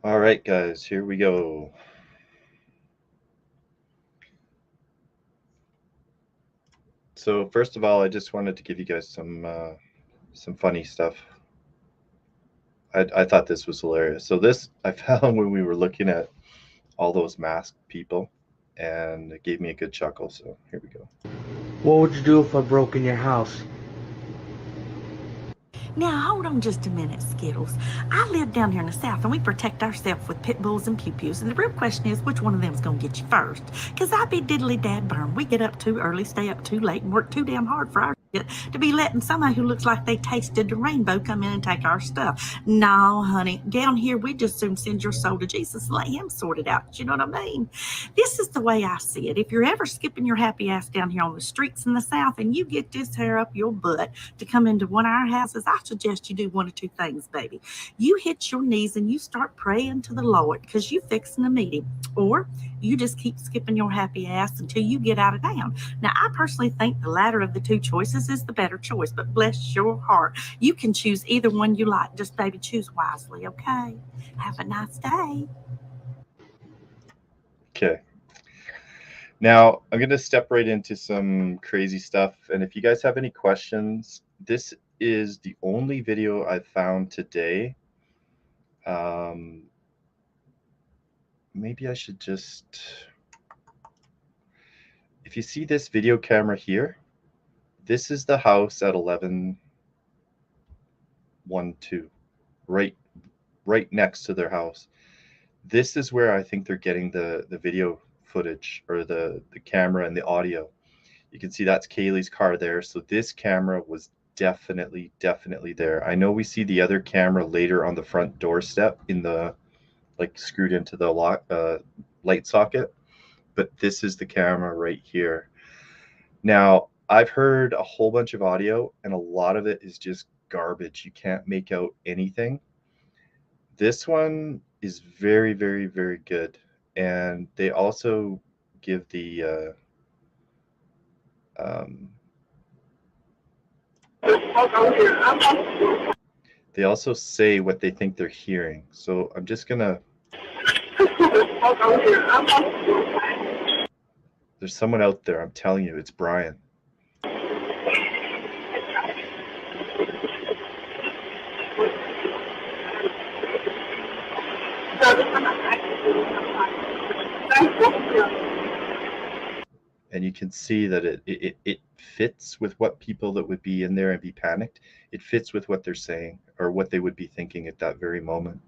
All right, guys, here we go. So first of all, I just wanted to give you guys some funny stuff. I thought this was hilarious. So this I found when we were looking at all those masked people, and it gave me a good chuckle. So here we go. What would you do if I broke in your house? Now, hold on just a minute, Skittles. I live down here in the South, and we protect ourselves with pit bulls and pew-pews. And the real question is, which one of them's going to get you first? Because I be diddly dad burn. We get up too early, stay up too late, and work too damn hard for our shit to be letting somebody who looks like they tasted the rainbow come in and take our stuff. No, honey. Down here, we just soon send your soul to Jesus and let him sort it out. You know what I mean? This is the way I see it. If you're ever skipping your happy ass down here on the streets in the South and you get this hair up your butt to come into one of our houses, I suggest you do one of two things, baby. You hit your knees and you start praying to the Lord because you fixing to meet him. Or you just keep skipping your happy ass until you get out of town. Now, I personally think the latter of the two choices is the better choice, but bless your heart. You can choose either one you like. Just, baby, choose wisely, okay? Have a nice day. Okay. Now I'm going to step right into some crazy stuff. And if you guys have any questions, this is the only video I've found today. Maybe I should just, if you see this video camera here, this is the house at 1112, right next to their house. This is where I think they're getting the video footage, or the camera and the audio. You can see that's Kaylee's car there. So this camera was definitely there. I know we see the other camera later on the front doorstep in the, like, screwed into the light socket, but this is the camera right here. Now, I've heard a whole bunch of audio and a lot of it is just garbage. You can't make out anything. This one is very good. And they also give the they also say what they think they're hearing. So I'm just gonna, there's someone out there, I'm telling you, it's Brian. And you can see that it fits with what people that would be in there and be panicked. It fits with what they're saying or what they would be thinking at that very moment.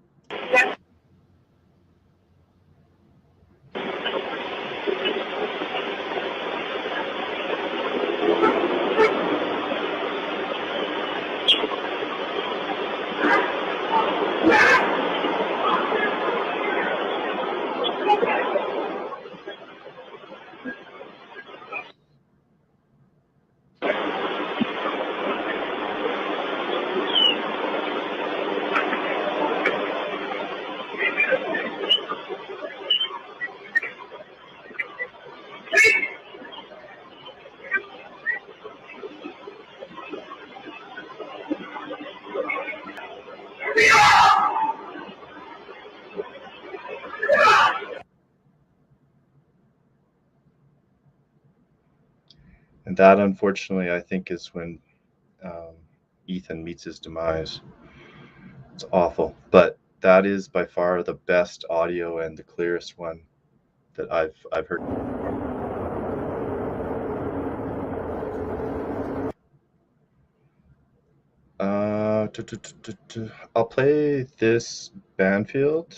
And that, unfortunately, I think is when Ethan meets his demise. It's awful, but that is by far the best audio and the clearest one that I've heard. I'll play this Banfield.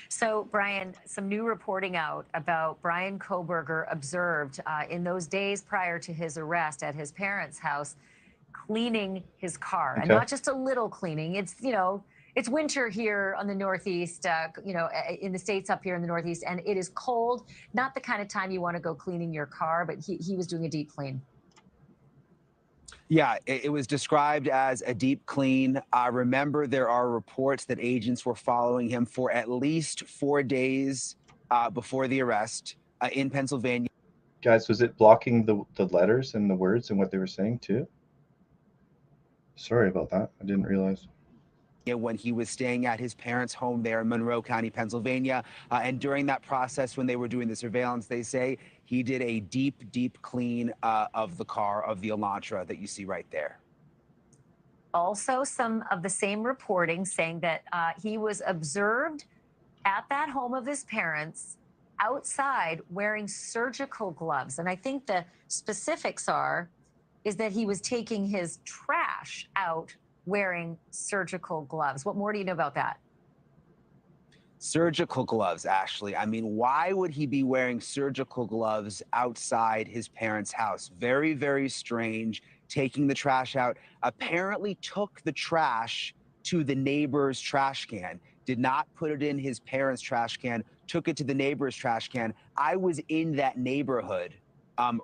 So, Brian, some new reporting out about Brian Koberger observed in those days prior to his arrest at his parents' house, cleaning his car. And not just a little cleaning. It's, it's winter here on the Northeast, in the States up here in the Northeast, and it is cold. Not the kind of time you want to go cleaning your car, but he was doing a deep clean. Yeah, it was described as a deep clean. Remember, there are reports that agents were following him for at least 4 days before the arrest in Pennsylvania. Guys, was it blocking the letters and the words and what they were saying too? Sorry about that. I didn't realize. when he was staying at his parents' home there in Monroe County, Pennsylvania. And during that process, when they were doing the surveillance, they say he did a deep, deep clean of the car, of the Elantra that you see right there. Also, some of the same reporting saying that he was observed at that home of his parents outside wearing surgical gloves. And I think the specifics is that he was taking his trash out wearing surgical gloves. What more do you know about that? Surgical gloves, Ashley. I mean, why would he be wearing surgical gloves outside his parents' house? Very, very strange. Taking the trash out. Apparently took the trash to the neighbor's trash can. Did not put it in his parents' trash can. Took it to the neighbor's trash can. I was in that neighborhood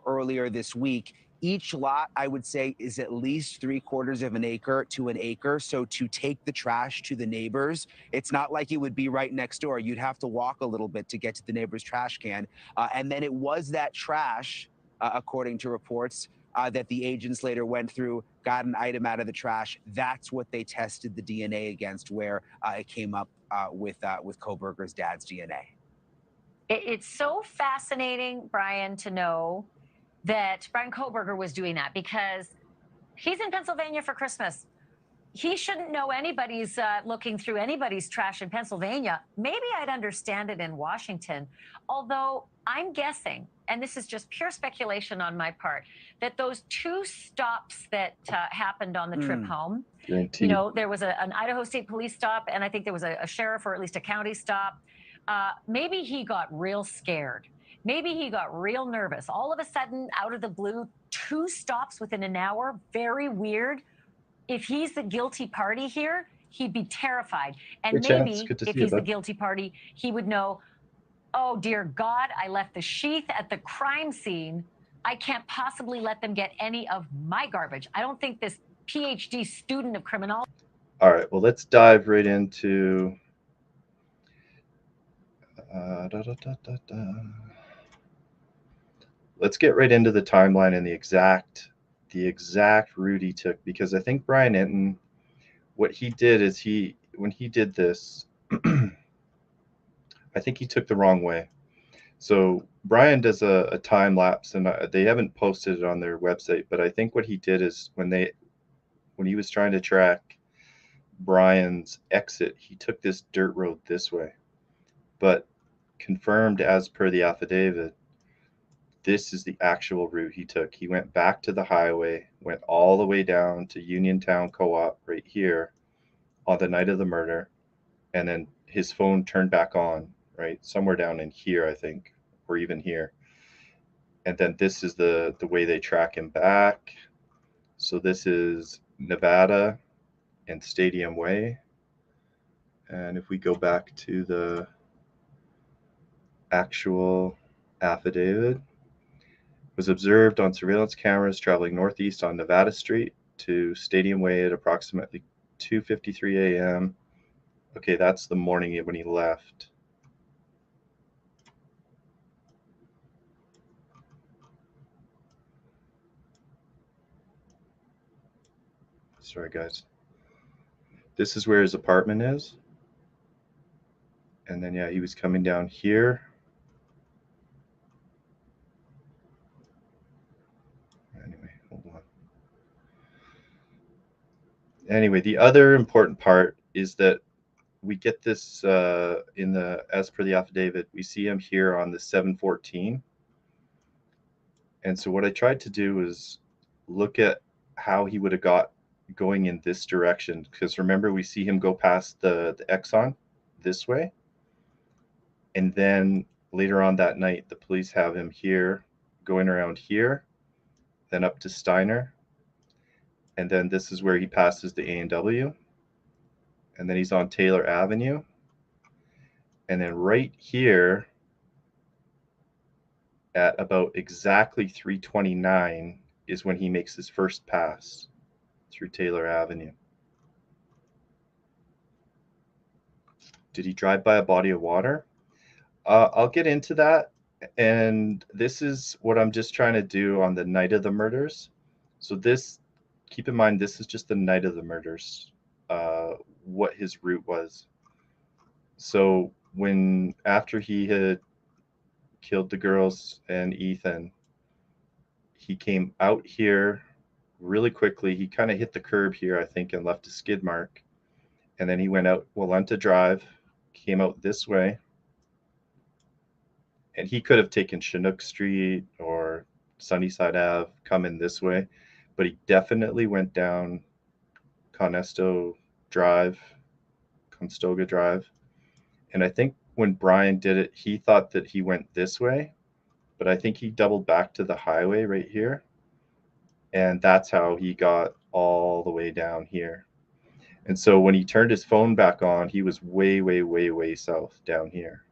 earlier this week. Each lot, I would say, is at least 3/4 of an acre to an acre. So to take the trash to the neighbors, it's not like it would be right next door. You'd have to walk a little bit to get to the neighbor's trash can. And then it was that trash, according to reports, that the agents later went through, got an item out of the trash. That's what they tested the DNA against, where it came up with Kohberger's dad's DNA. It's so fascinating, Brian, to know that Brian Kohberger was doing that, because he's in Pennsylvania for Christmas. He shouldn't know anybody's looking through anybody's trash in Pennsylvania. Maybe I'd understand it in Washington, although I'm guessing, and this is just pure speculation on my part, that those 2 stops that happened on the trip home, you know, there was an Idaho State Police stop, and I think there was a sheriff or at least a county stop. Maybe he got real scared. Maybe he got real nervous. All of a sudden, out of the blue, 2 stops within an hour. Very weird. If he's the guilty party here, he'd be terrified. And maybe if he's the guilty party, he would know, oh, dear God, I left the sheath at the crime scene. I can't possibly let them get any of my garbage. I don't think this PhD student of criminology. All right, well, let's dive right into let's get right into the timeline and the exact route he took, because I think Brian Enton, what he did is when he did this, I think he took the wrong way. So Brian does a time lapse, and they haven't posted it on their website, but I think what he did is when he was trying to track Brian's exit, he took this dirt road this way. But confirmed as per the affidavit, this is the actual route he took. He went back to the highway, went all the way down to Uniontown Co-op right here on the night of the murder, and then his phone turned back on, right? Somewhere down in here, I think, or even here. And then this is the way they track him back. So this is Nevada and Stadium Way. And if we go back to the actual affidavit, was observed on surveillance cameras traveling northeast on Nevada Street to Stadium Way at approximately 2:53 a.m. Okay, that's the morning when he left. Sorry, guys. This is where his apartment is. And then, yeah, he was coming down here. Anyway, hold on. Anyway, the other important part is that we get this as per the affidavit, we see him here on the 7/14. And so what I tried to do is look at how he would have got going in this direction, because remember, we see him go past the Exxon this way, and then later on that night the police have him here going around here, then up to Steiner, and then this is where he passes the A&W, and then he's on Taylor Avenue, and then right here at about exactly 3:29 is when he makes his first pass through Taylor Avenue. Did he drive by a body of water? I'll get into that. And this is what I'm just trying to do on the night of the murders. So this, keep in mind, this is just the night of the murders. what his route was. So after he had killed the girls and Ethan, he came out here really quickly. He kind of hit the curb here, I think, and left a skid mark. And then he went out Walenta Drive, came out this way. And he could have taken Chinook Street or Sunnyside Ave, come in this way. But he definitely went down Conestoga Drive. And I think when Brian did it, he thought that he went this way. But I think he doubled back to the highway right here. And that's how he got all the way down here. And so when he turned his phone back on, he was way, way, way, way south down here.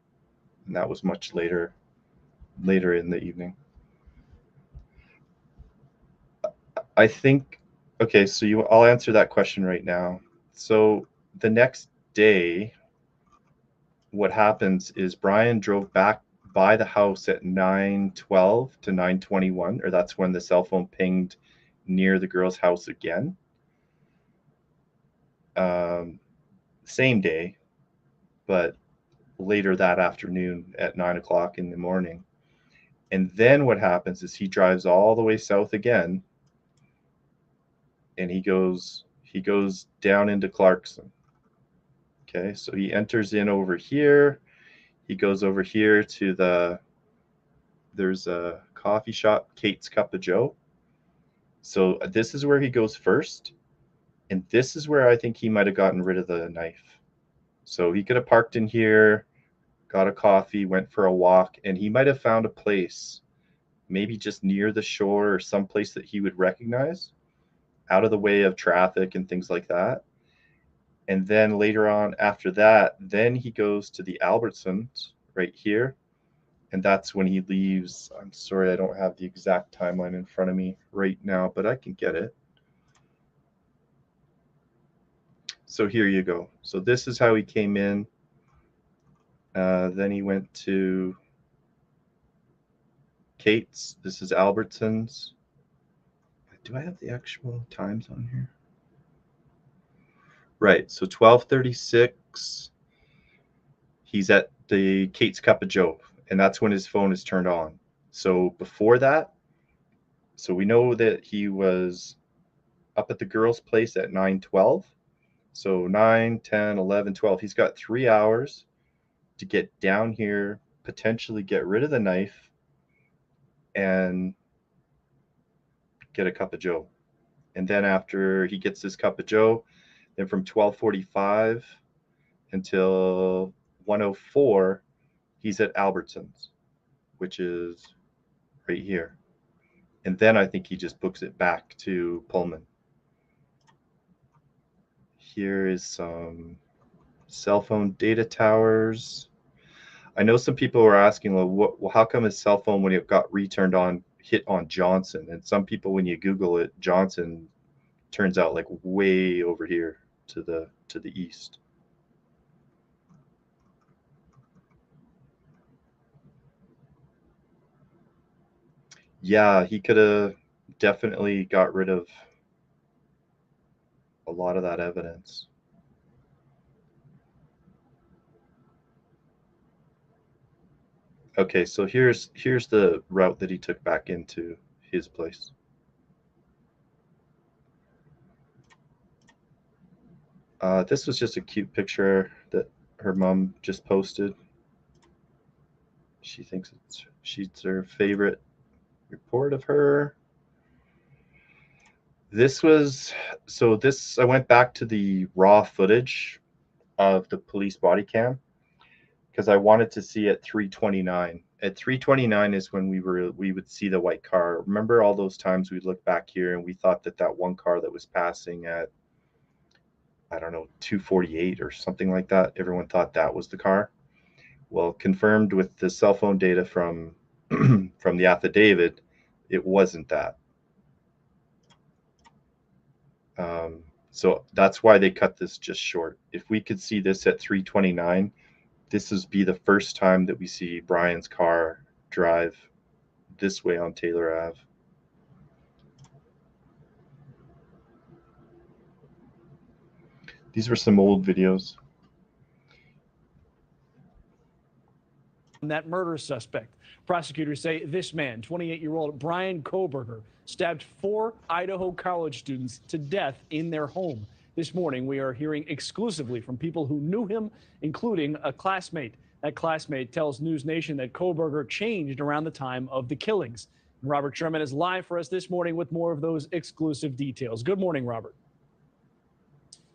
And that was much later in the evening. I think, okay, so I'll answer that question right now. So the next day, what happens is Brian drove back by the house at 9:12 to 9:21, or that's when the cell phone pinged near the girl's house again. Same day, but later that afternoon at 9 o'clock in the morning. And then what happens is he drives all the way south again, and he goes down into Clarkson. Okay, so he enters in over here. He goes over here to there's a coffee shop, Kate's Cup of Joe. So this is where he goes first. And this is where I think he might have gotten rid of the knife. So he could have parked in here, got a coffee, went for a walk, and he might have found a place, maybe just near the shore or some place that he would recognize, out of the way of traffic and things like that. And then later on after that, then he goes to the Albertsons right here. And that's when he leaves. I'm sorry, I don't have the exact timeline in front of me right now, but I can get it. So here you go. So this is how he came in. Then he went to Kate's. This is Albertsons. Do I have the actual times on here? Right. So 12:36. He's at the Kate's Cup of Joe, and that's when his phone is turned on. So before that, so we know that he was up at the girl's place at 9:12. So 9, 10, 11, 12. He's got 3 hours to get down here, potentially get rid of the knife, and get a cup of Joe. And then after he gets this cup of Joe, then from 12:45 until 1:04, he's at Albertsons, which is right here. And then I think he just books it back to Pullman. Here is some cell phone data towers. I know some people were asking, well, how come his cell phone, when it got returned on, hit on Johnson? And some people, when you Google it, Johnson turns out like way over here to the east. Yeah, he could have definitely got rid of a lot of that evidence. Okay, so here's the route that he took back into his place. This was just a cute picture that her mom just posted. She thinks she's her favorite report of her. I went back to the raw footage of the police body cam because I wanted to see at 3:29. At 3:29 is when we would see the white car. Remember all those times we'd look back here and we thought that one car that was passing at, I don't know, 2:48 or something like that, everyone thought that was the car. Well, confirmed with the cell phone data from from the affidavit, it wasn't that. So that's why they cut this just short. If we could see this at 3:29, this would be the first time that we see Brian's car drive this way on Taylor Ave. These were some old videos. That murder suspect. Prosecutors say this man, 28-year-old Brian Koberger, stabbed 4 Idaho college students to death in their home. This morning, we are hearing exclusively from people who knew him, including a classmate. That classmate tells News Nation that Koberger changed around the time of the killings. Robert Sherman is live for us this morning with more of those exclusive details. Good morning, Robert.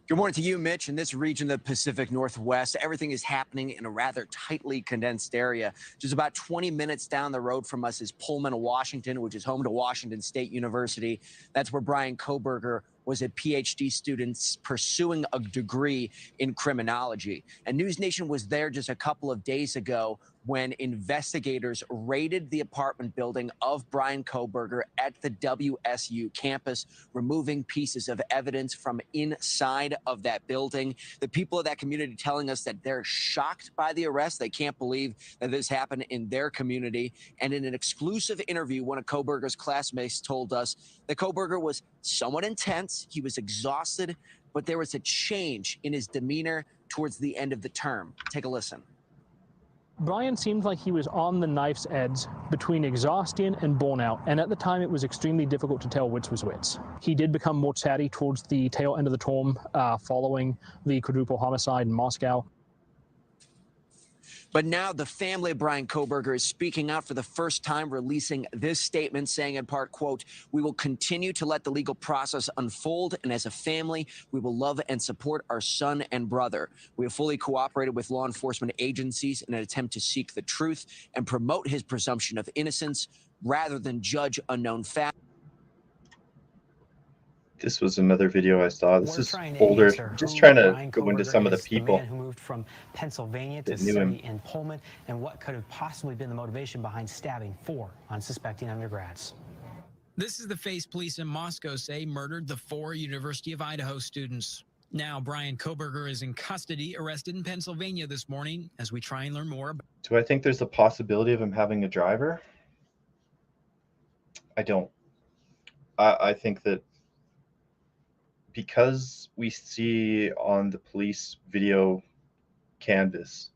Good morning to you, Mitch. In this region of the Pacific Northwest, everything is happening in a rather tightly condensed area. Just about 20 minutes down the road from us is Pullman, Washington, which is home to Washington State University. That's where Brian Koberger was a PhD student pursuing a degree in criminology. And News Nation was there just a couple of days ago when investigators raided the apartment building of Brian Koberger at the WSU campus, removing pieces of evidence from inside of that building. The people of that community telling us that they're shocked by the arrest. They can't believe that this happened in their community. And in an exclusive interview, one of Koberger's classmates told us that Koberger was somewhat intense. He was exhausted, but there was a change in his demeanor towards the end of the term. Take a listen. Brian seemed like he was on the knife's edge between exhaustion and burnout, and at the time it was extremely difficult to tell which was which. He did become more chatty towards the tail end of the term following the quadruple homicide in Moscow. But now the family of Brian Koberger is speaking out for the first time, releasing this statement saying in part, quote, "We will continue to let the legal process unfold, and as a family, we will love and support our son and brother. We have fully cooperated with law enforcement agencies in an attempt to seek the truth and promote his presumption of innocence rather than judge unknown facts." This was another video I saw. This is older. Just trying to go into some of the people who moved from Pennsylvania to that knew him. study in Pullman, and what could have possibly been the motivation behind stabbing 4 unsuspecting undergrads. This is the face police in Moscow say murdered the 4 University of Idaho students. Now Brian Koberger is in custody, arrested in Pennsylvania this morning, as we try and learn more. Do I think there's a possibility of him having a driver? I don't. I think that because we see on the police video canvas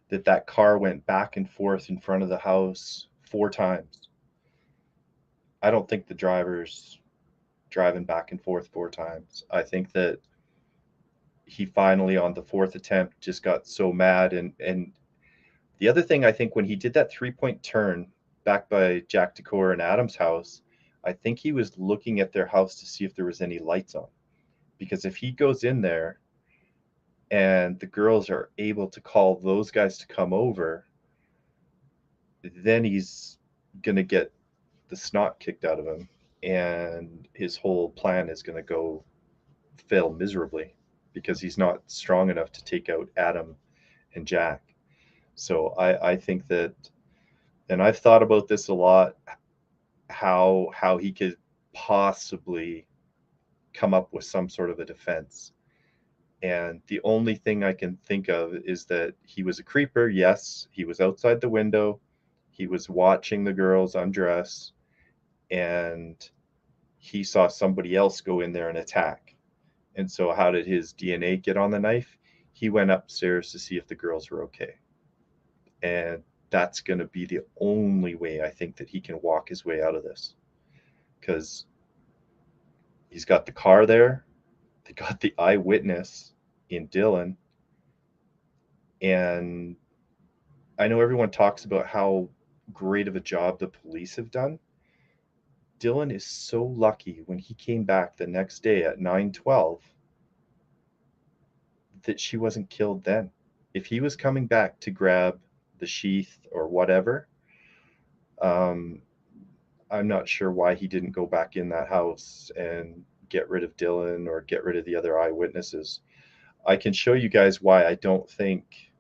that that car went back and forth in front of the house 4 times. I don't think the driver's driving back and forth 4 times. I think that he finally on the 4th attempt just got so mad. And the other thing, I think when he did that 3-point turn back by Jack Decor and Adam's house, I think he was looking at their house to see if there was any lights on. Because if he goes in there and the girls are able to call those guys to come over, then he's going to get the snot kicked out of him. And his whole plan is going to fail miserably because he's not strong enough to take out Adam and Jack. So I think that, and I've thought about this a lot, how he could possibly come up with some sort of a defense. And the only thing I can think of is that he was a creeper. Yes, he was outside the window. He was watching the girls undress, and he saw somebody else go in there and attack. And so how did his DNA get on the knife? He went upstairs to see if the girls were okay. And that's going to be the only way I think that he can walk his way out of this. Because he's got the car there. They got the eyewitness in Dylan. And I know everyone talks about how great of a job the police have done. Dylan is so lucky when he came back the next day at 9:12 that she wasn't killed then. If he was coming back to grab the sheath or whatever, I'm not sure why he didn't go back in that house and get rid of Dylan or get rid of the other eyewitnesses. I can show you guys why I don't think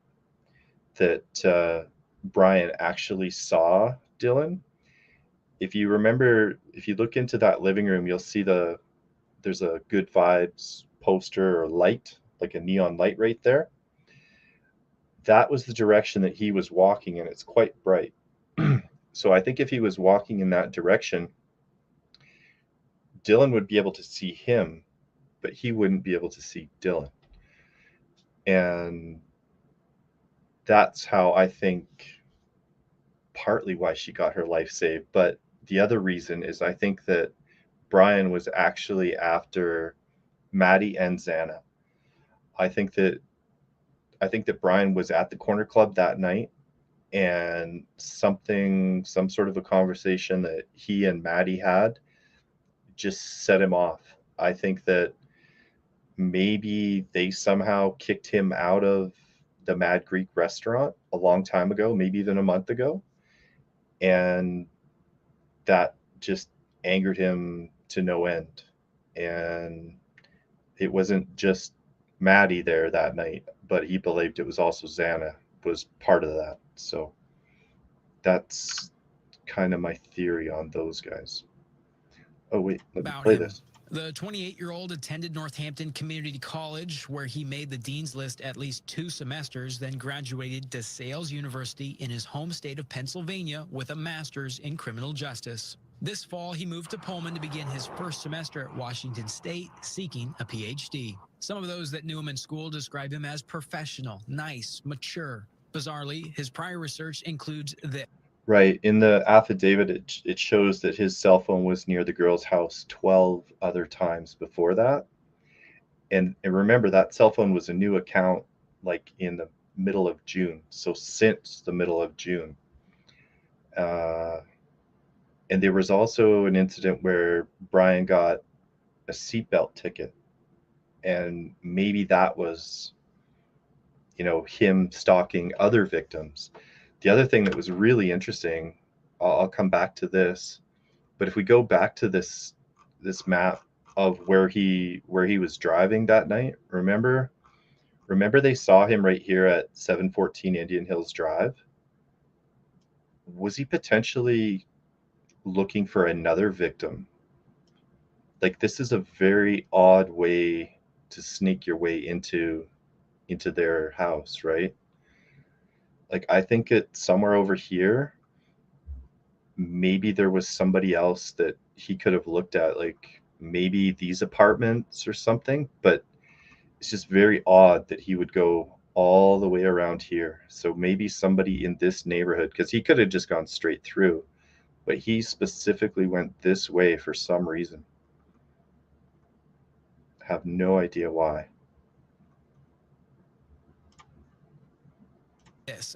that Brian actually saw Dylan. If you remember, if you look into that living room, you'll see there's a Good Vibes poster or light, like a neon light right there. That was the direction that he was walking, and it's quite bright. So I think if he was walking in that direction, Dylan would be able to see him, but he wouldn't be able to see Dylan. And that's how I think partly why she got her life saved. But the other reason is I think that Brian was actually after Maddie and Xana. I think that Brian was at the corner club that night, and some sort of a conversation that he and Maddie had just set him off. I think that maybe they somehow kicked him out of the Mad Greek restaurant a long time ago, maybe even a month ago. And that just angered him to no end. And it wasn't just Maddie there that night, but he believed it was also Xana was part of that. So that's kind of my theory on those guys. Oh, wait, let me play this. The 28-year-old attended Northampton Community College, where he made the dean's list at least 2 semesters, then graduated DeSales University in his home state of Pennsylvania with a master's in criminal justice. This fall, he moved to Pullman to begin his first semester at Washington State, seeking a PhD. Some of those that knew him in school describe him as professional, nice, mature. Bizarrely, his prior research includes this. Right. In the affidavit, it shows that his cell phone was near the girl's house 12 other times before that. And remember, that cell phone was a new account like in the middle of June. So since the middle of June. And there was also an incident where Brian got a seatbelt ticket. And maybe that was, him stalking other victims. The other thing that was really interesting, I'll come back to this, but if we go back to this map of where he was driving that night, remember they saw him right here at 714 Indian Hills Drive? Was he potentially looking for another victim? Like, this is a very odd way to sneak your way into their house, right? Like, I think it's somewhere over here. Maybe there was somebody else that he could have looked at, like maybe these apartments or something, but it's just very odd that he would go all the way around here. So maybe somebody in this neighborhood, because he could have just gone straight through, but he specifically went this way for some reason. I have no idea why.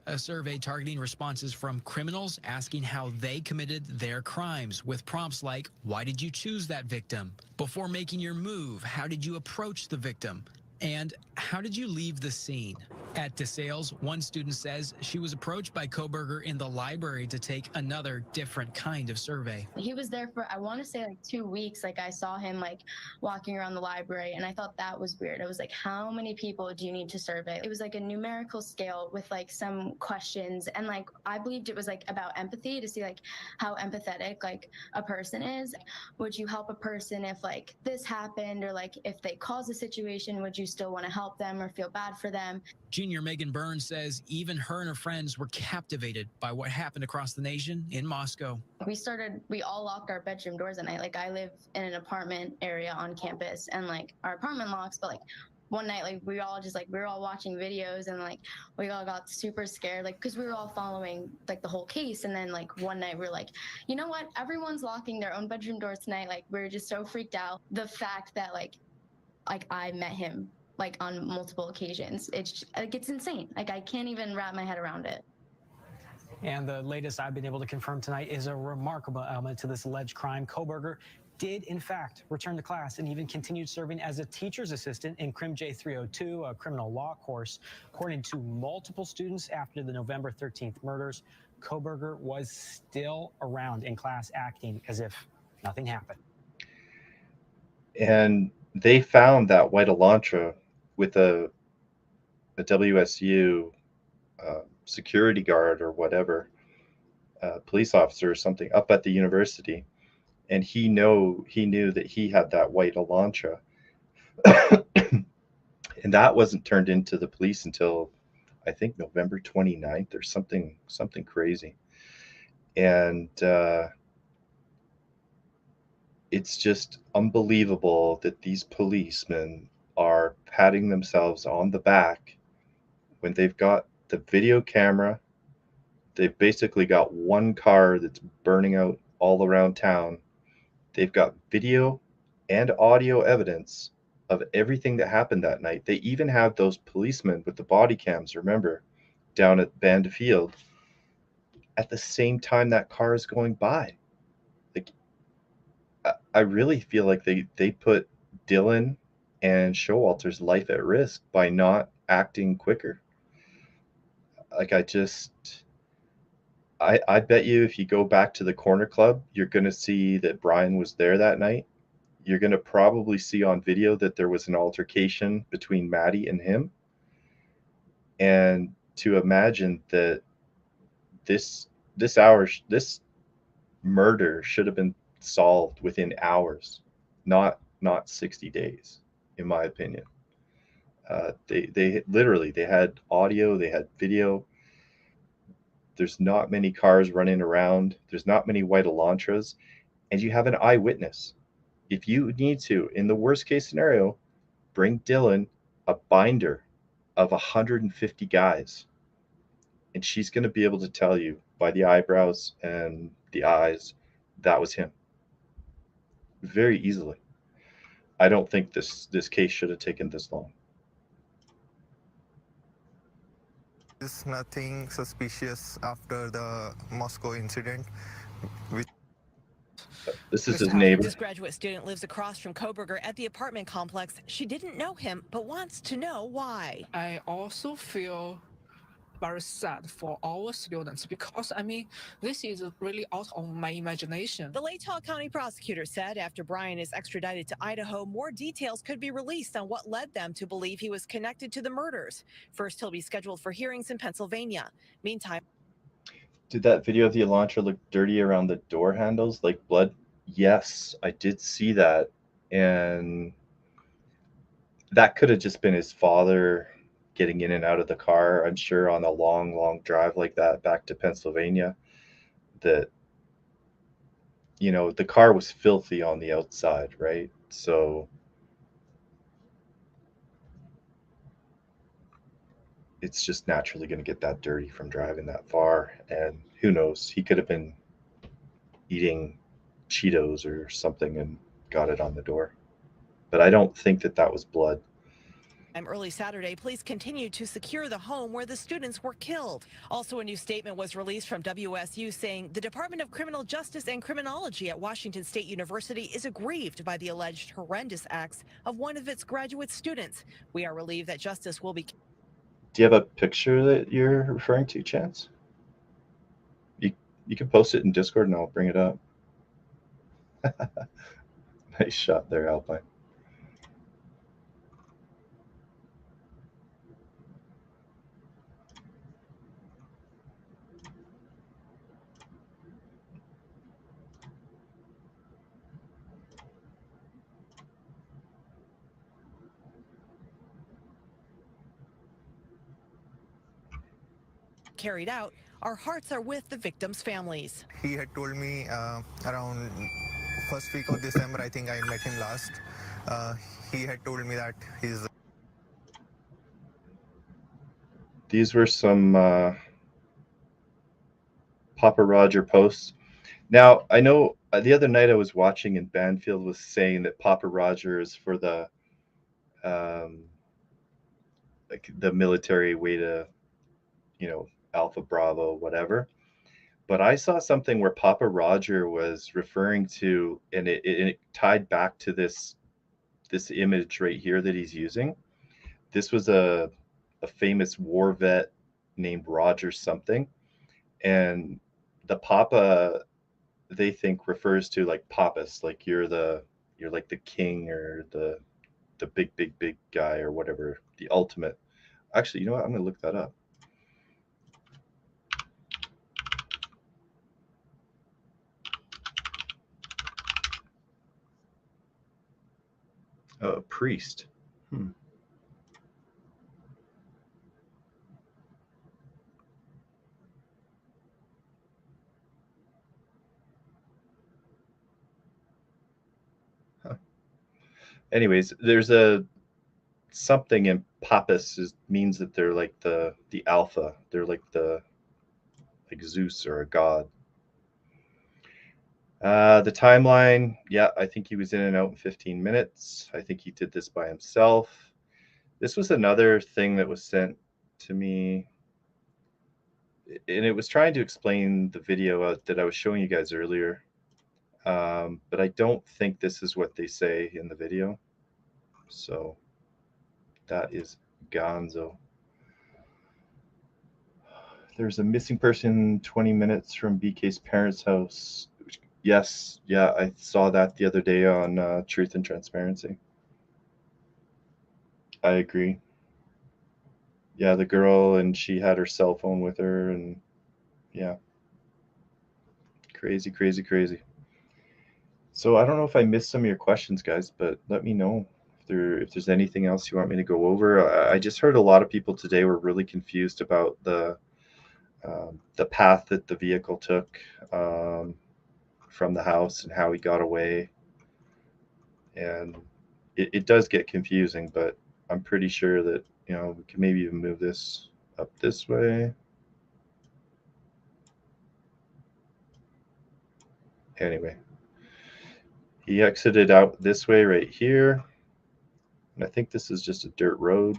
A survey targeting responses from criminals asking how they committed their crimes, with prompts like, why did you choose that victim? Before making your move, how did you approach the victim? And how did you leave the scene? At DeSales, one student says she was approached by Koberger in the library to take another different kind of survey. He was there for, I want to say, like 2 weeks. Like, I saw him like walking around the library, and I thought that was weird. I was like, how many people do you need to survey? It was like a numerical scale with like some questions, and like I believed it was like about empathy, to see like how empathetic like a person is. Would you help a person if like this happened, or like if they caused a situation, would you still want to help them or feel bad for them? Junior Megan Burns says even her and her friends were captivated by what happened across the nation in Moscow. We all locked our bedroom doors at night. Like, I live in an apartment area on campus, and like our apartment locks, but like one night, like we were all watching videos, and like we all got super scared, like because we were all following like the whole case. And then like one night we're like, you know what, everyone's locking their own bedroom doors tonight. Like, we're just so freaked out. The fact that like I met him like on multiple occasions, it's insane. Like, I can't even wrap my head around it. And the latest I've been able to confirm tonight is a remarkable element to this alleged crime. Koberger did, in fact, return to class and even continued serving as a teacher's assistant in Crim J 302, a criminal law course. According to multiple students after the November 13th murders, Koberger was still around in class acting as if nothing happened. And they found that white Elantra with a WSU security guard or whatever, police officer or something up at the university, and he knew that he had that white Elantra, and that wasn't turned into the police until I think November 29th or something crazy. And it's just unbelievable that these policemen are patting themselves on the back when they've got the video camera, they've basically got one car that's burning out all around town. They've got video and audio evidence of everything that happened that night. They even have those policemen with the body cams, remember, down at Banda Field at the same time that car is going by. Like, I really feel like they put Dylan and Showalter's life at risk by not acting quicker. Like, I bet you if you go back to the corner club, you're going to see that Brian was there that night. You're going to probably see on video that there was an altercation between Maddie and him. And to imagine that this murder should have been solved within hours, not 60 days, in my opinion. They literally, they had audio, they had video. There's not many cars running around. There's not many white Elantras, and you have an eyewitness. If you need to, in the worst case scenario, bring Dylan a binder of 150 guys, and she's going to be able to tell you by the eyebrows and the eyes that was him very easily. I don't think this case should have taken this long. There's nothing suspicious after the Moscow incident. This is his neighbor. This graduate student lives across from Koberger at the apartment complex. She didn't know him, but wants to know why. I also feel very sad for our students because, I mean, this is really out of my imagination. The Latah County prosecutor said after Brian is extradited to Idaho, more details could be released on what led them to believe he was connected to the murders. First, he'll be scheduled for hearings in Pennsylvania. Meantime, did that video of the Elantra look dirty around the door handles, like blood? Yes, I did see that. And that could have just been his father getting in and out of the car, I'm sure, on a long drive like that back to Pennsylvania. That, you know, the car was filthy on the outside, right? So it's just naturally going to get that dirty from driving that far. And who knows, he could have been eating Cheetos or something and got it on the door. But I don't think that was blood. early Saturday, police continued to secure the home where the students were killed. Also, a new statement was released from WSU saying the Department of Criminal Justice and Criminology at Washington State University is aggrieved by the alleged horrendous acts of one of its graduate students. We are relieved that justice will be... Do you have a picture that you're referring to, Chance? You can post it in Discord and I'll bring it up. Nice shot there, Alpine. carried out. Our hearts are with the victims' families. He had told me around first week of December, I think I met him last. He had told me that he's... These were some Papa Roger posts. Now, I know the other night I was watching and Banfield was saying that Papa Roger is for the like the military way to, you know, Alpha Bravo, whatever. But I saw something where Papa Roger was referring to, and it tied back to this image right here that he's using. This was a famous war vet named Roger something, and the Papa, they think, refers to like Papas, like you're like the king or the big guy or whatever, the ultimate. Actually, you know what? I'm gonna look that up. Oh, a priest. Huh. Anyways, there's a something in Papus means that they're like the alpha. They're like Zeus or a god. The timeline, yeah, I think he was in and out in 15 minutes. I think he did this by himself. This was another thing that was sent to me, and it was trying to explain the video that I was showing you guys earlier. But I don't think this is what they say in the video. So that is gonzo. There's a missing person 20 minutes from BK's parents' house. Yes, yeah, I saw that the other day on Truth and Transparency. I agree. Yeah, the girl, and she had her cell phone with her, and yeah. Crazy, crazy, crazy. So I don't know if I missed some of your questions, guys, but let me know if there's anything else you want me to go over. I just heard a lot of people today were really confused about the path that the vehicle took from the house and how he got away. And it does get confusing, but I'm pretty sure that, you know, we can maybe even move this up this way. Anyway, he exited out this way right here. And I think this is just a dirt road.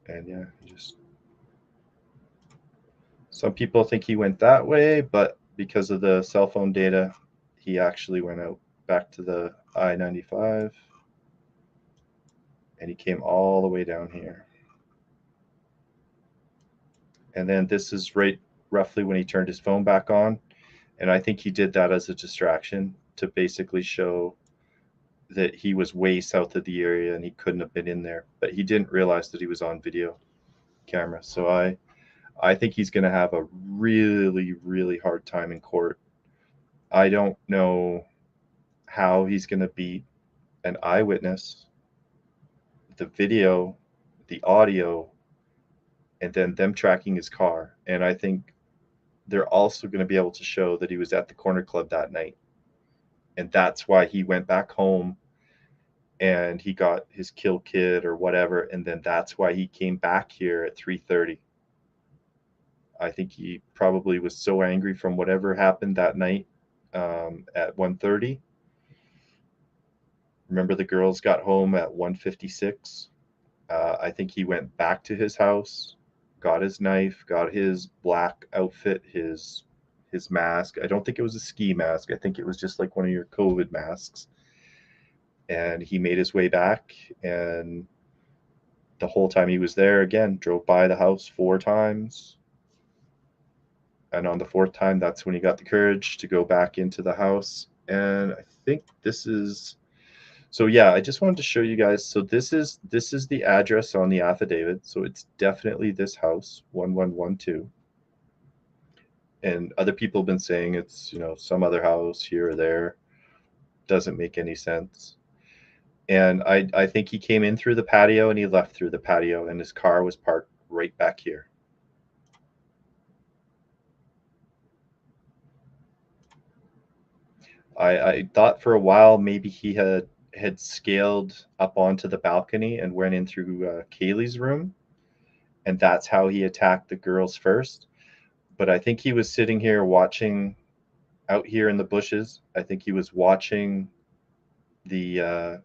And yeah, just some people think he went that way, but because of the cell phone data, he actually went out back to the I-95, and he came all the way down here. And then this is right roughly when he turned his phone back on, and I think he did that as a distraction to basically show that he was way south of the area and he couldn't have been in there, but he didn't realize that he was on video camera. So I think he's going to have a really, really hard time in court. I don't know how he's going to beat an eyewitness, the video, the audio, and then them tracking his car. And I think they're also going to be able to show that he was at the corner club that night. And that's why he went back home and he got his kill kit or whatever. And then that's why he came back here at 3:30. I think he probably was so angry from whatever happened that night at 1:30. Remember, the girls got home at 1:56. I think he went back to his house, got his knife, got his black outfit, his mask. I don't think it was a ski mask. I think it was just like one of your COVID masks. And he made his way back, and the whole time he was there, again, drove by the house 4 times. And on the 4th time, that's when he got the courage to go back into the house. And I think this is, so yeah, I just wanted to show you guys. So this is the address on the affidavit. So it's definitely this house, 1112. And other people have been saying it's, you know, some other house here or there. Doesn't make any sense. And I think he came in through the patio and he left through the patio, and his car was parked right back here. I thought for a while maybe he had scaled up onto the balcony and went in through Kaylee's room, and that's how he attacked the girls first. But I think he was sitting here watching out here in the bushes. I think he was watching the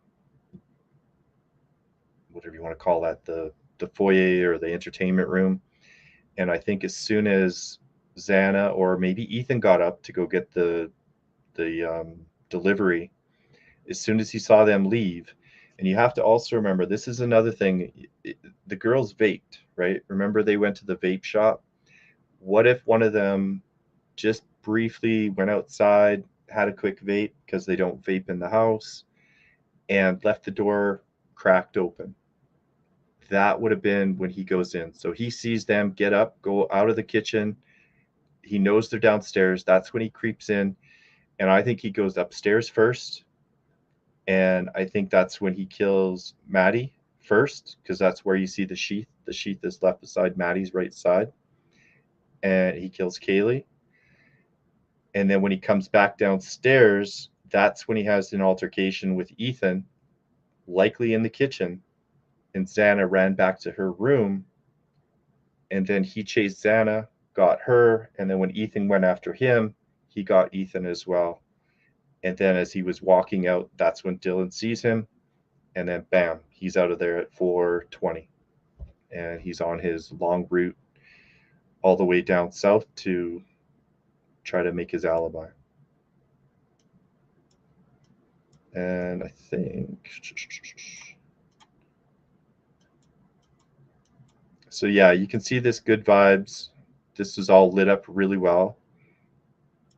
whatever you want to call that, the foyer or the entertainment room. And I think as soon as Xana or maybe Ethan got up to go get the delivery, as soon as he saw them leave. And you have to also remember, this is another thing, the girls vaped, right? Remember, they went to the vape shop. What if one of them just briefly went outside, had a quick vape, because they don't vape in the house, and left the door cracked open? That would have been when he goes in. So he sees them get up, go out of the kitchen. He knows they're downstairs. That's when he creeps in. And I think he goes upstairs first. And I think that's when he kills Maddie first, because that's where you see the sheath. The sheath is left beside Maddie's right side. And he kills Kaylee. And then when he comes back downstairs, that's when he has an altercation with Ethan, likely in the kitchen, and Xana ran back to her room, and then he chased Xana, got her, and then when Ethan went after him, he got Ethan as well. And then as he was walking out, that's when Dylan sees him, and then bam, he's out of there at 4:20, and he's on his long route all the way down south to try to make his alibi. And I think, so yeah, you can see this good vibes. This is all lit up really well.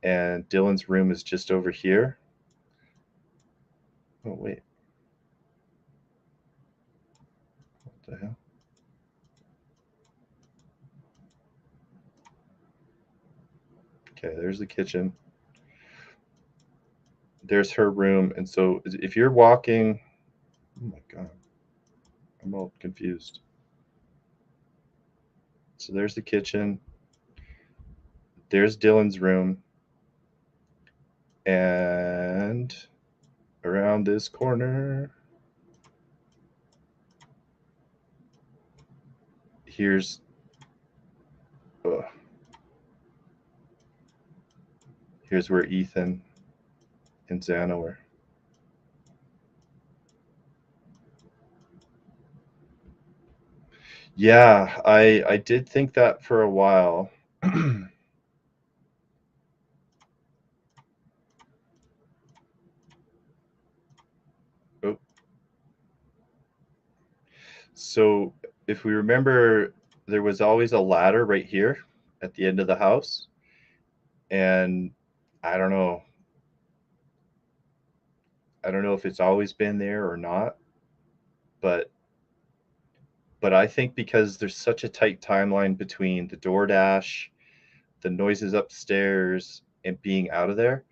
And Dylan's room is just over here. Oh, wait. What the hell? Okay, there's the kitchen. There's her room. And so if you're walking, oh my God, I'm all confused. So there's the kitchen. There's Dylan's room. And around this corner, here's here's where Ethan and Xana were. Yeah, I did think that for a while. Oh. So if we remember, there was always a ladder right here at the end of the house. And I don't know if it's always been there or not, but I think because there's such a tight timeline between the DoorDash, the noises upstairs, and being out of there,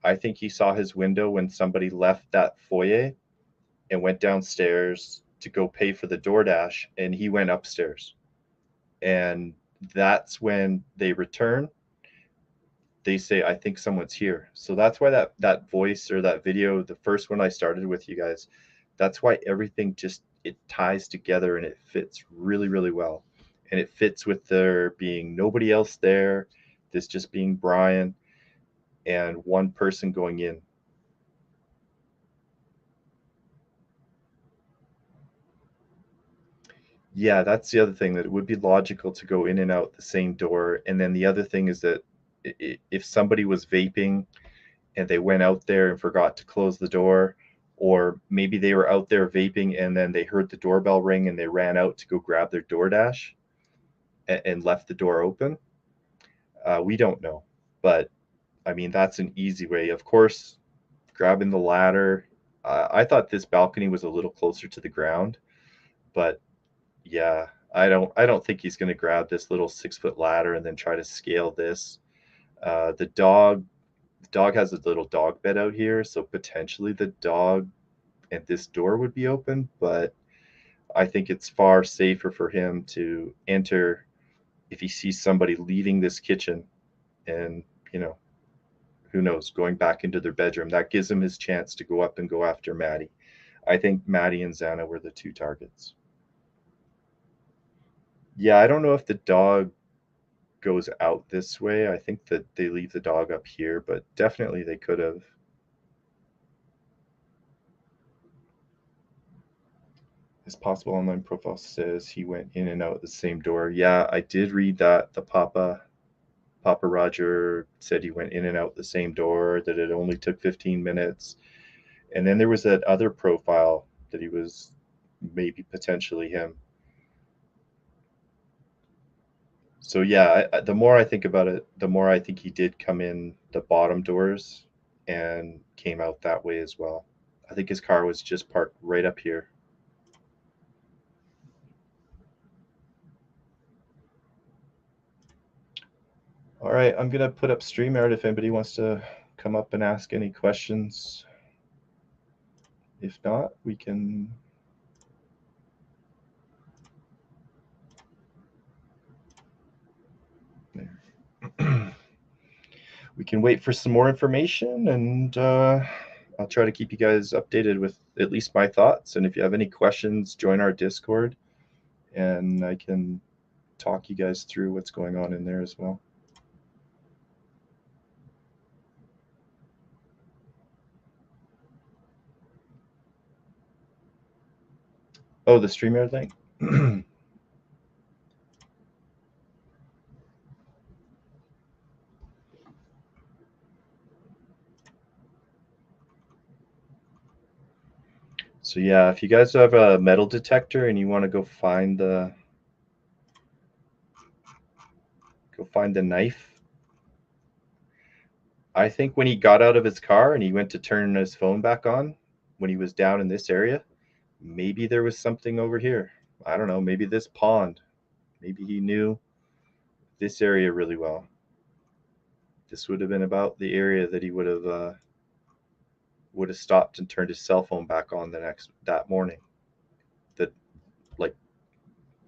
I think he saw his window when somebody left that foyer and went downstairs to go pay for the DoorDash, and he went upstairs. And that's when they return. They say, I think someone's here. So that's why that voice or that video, the first one I started with you guys, that's why everything just, it ties together and it fits really, really well. And it fits with there being nobody else there, this just being Brian and one person going in. Yeah, that's the other thing, that it would be logical to go in and out the same door. And then the other thing is that if somebody was vaping and they went out there and forgot to close the door, or maybe they were out there vaping and then they heard the doorbell ring and they ran out to go grab their DoorDash and left the door open. We don't know, but I mean, that's an easy way. Of course, grabbing the ladder. I thought this balcony was a little closer to the ground, but yeah, I don't think he's going to grab this little 6-foot ladder and then try to scale this. The dog has a little dog bed out here, so potentially the dog and this door would be open, but I think it's far safer for him to enter if he sees somebody leaving this kitchen and, you know, who knows, going back into their bedroom. That gives him his chance to go up and go after Maddie. I think Maddie and Xana were the two targets. Yeah, I don't know if the dog goes out this way. I think that they leave the dog up here, but definitely they could have. His possible online profile says he went in and out the same door. Yeah, I did read that. The Papa Roger said he went in and out the same door, that it only took 15 minutes. And then there was that other profile that he was maybe potentially him. So yeah, the more I think about it, the more I think he did come in the bottom doors and came out that way as well. I think his car was just parked right up here. All right, I'm going to put up Streamyard if anybody wants to come up and ask any questions. If not, we can... There. we can wait for some more information, and I'll try to keep you guys updated with at least my thoughts. And if you have any questions, join our Discord, and I can talk you guys through what's going on in there as well. Oh, the Streamyard link? So yeah, if you guys have a metal detector and you want to go find the knife, I think when he got out of his car and he went to turn his phone back on, when he was down in this area, maybe there was something over here. I don't know, maybe this pond. Maybe he knew this area really well. This would have been about the area that he would have stopped and turned his cell phone back on that morning. That, like,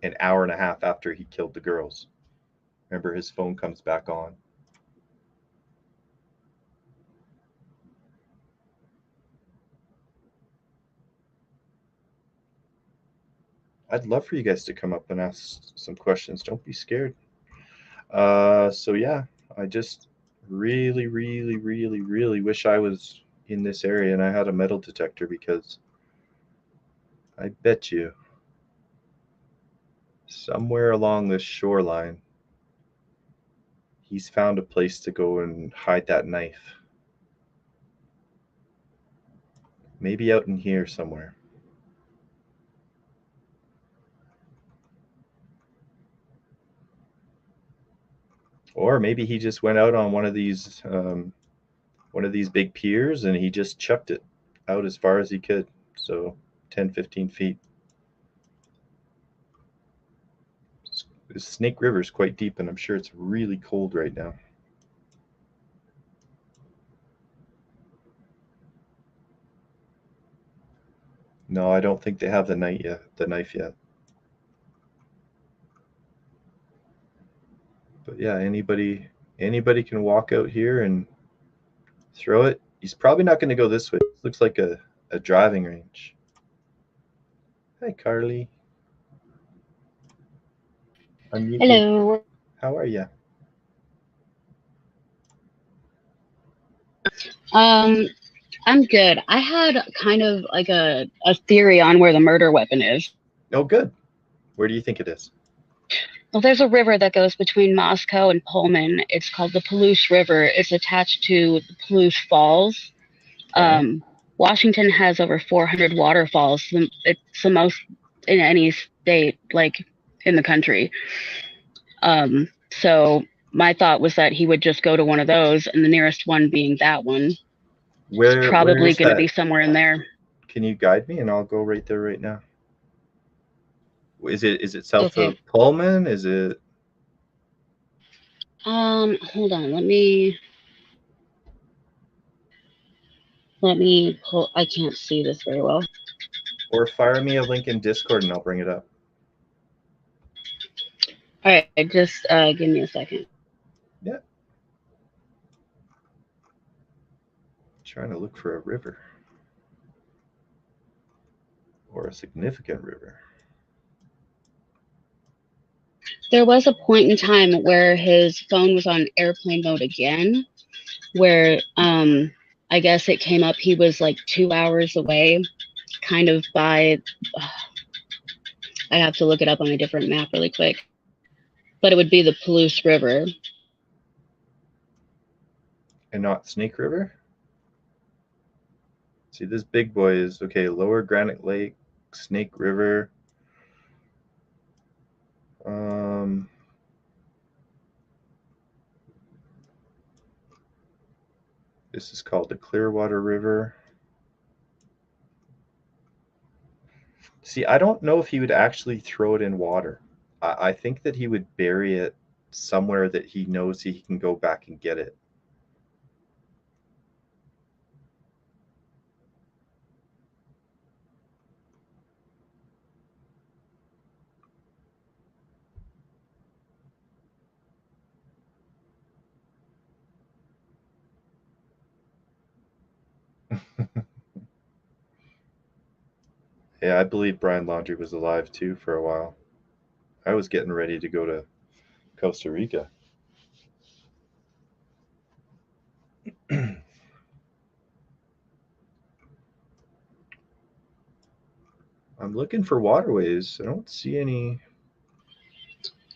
an hour and a half after he killed the girls. Remember, his phone comes back on. I'd love for you guys to come up and ask some questions. Don't be scared. So yeah, I just really, really, really, really wish I was in this area and I had a metal detector, because I bet you somewhere along this shoreline he's found a place to go and hide that knife. Maybe out in here somewhere. Or maybe he just went out on one of these big piers and he just chucked it out as far as he could. So 10, 15 feet. Snake River is quite deep, and I'm sure it's really cold right now. No, I don't think they have the knife yet. But yeah, anybody can walk out here and throw it. He's probably not going to go this way. It looks like a driving range. Hi, Carly. Hello. How are you? I'm good. I had kind of like a theory on where the murder weapon is. Oh, good. Where do you think it is? Well, there's a river that goes between Moscow and Pullman. It's called the Palouse River. It's attached to the Palouse Falls. Washington has over 400 waterfalls. It's the most in any state, like in the country. So my thought was that he would just go to one of those, and the nearest one being that one. Where, it's probably where is going to that? be somewhere in there. Can you guide me, and I'll go right there right now? Is it south Okay. of Pullman? Is it? Hold on. Let me pull. I can't see this very well. Or fire me a link in Discord and I'll bring it up. All right, just give me a second. Yeah. Trying to look for a river. Or a significant river. There was a point in time where his phone was on airplane mode again, where I guess it came up he was like 2 hours away, kind of by, I have to look it up on a different map really quick, but it would be the Palouse River. And not Snake River? See, this big boy is, okay, Lower Granite Lake, Snake River. This is called the Clearwater River. See, I don't know if he would actually throw it in water. I think that he would bury it somewhere that he knows he can go back and get it. Yeah, I believe Brian Laundrie was alive too for a while. I was getting ready to go to Costa Rica. I'm looking for waterways. I don't see any.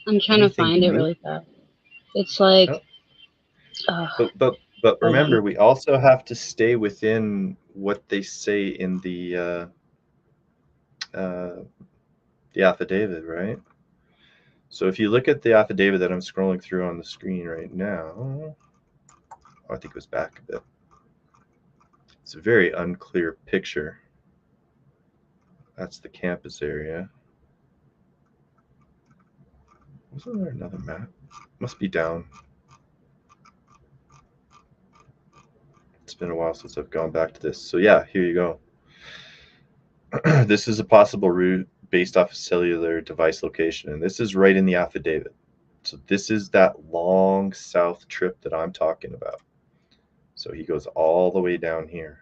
I'm trying to find it really fast. It's like, But hold remember, on. we also have to stay within what they say in the affidavit, right? So if you look at the affidavit that I'm scrolling through on the screen right now, I think it was back a bit. It's a very unclear picture. That's the campus area. Wasn't there another map? Must be down. It's been a while since I've gone back to this. So yeah, here you go. This is a possible route based off of cellular device location, and this is right in the affidavit. So this is that long south trip that I'm talking about. So he goes all the way down here.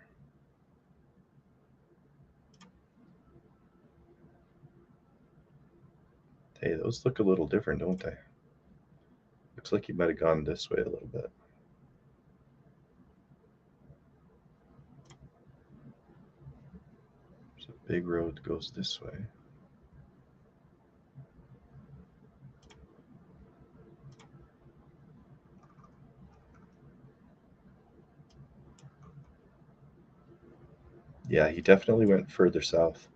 Hey, those look a little different, don't they? Looks like he might have gone this way a little bit. There's a big road that goes this way. Yeah, he definitely went further south.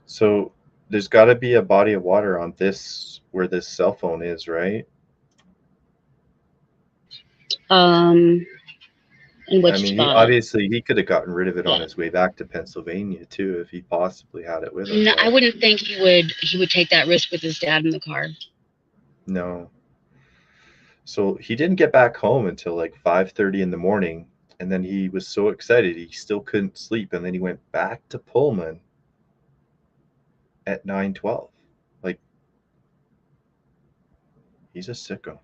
So there's got to be a body of water on this, where this cell phone is, right? In which I mean, spot? he could have gotten rid of it on his way back to Pennsylvania too, if he possibly had it with him. No, I But wouldn't think he would take that risk with his dad in the car. no. So he didn't get back home until like 5:30 in the morning, and then he was so excited he still couldn't sleep, and then he went back to Pullman at 9:12. Like, he's a sicko.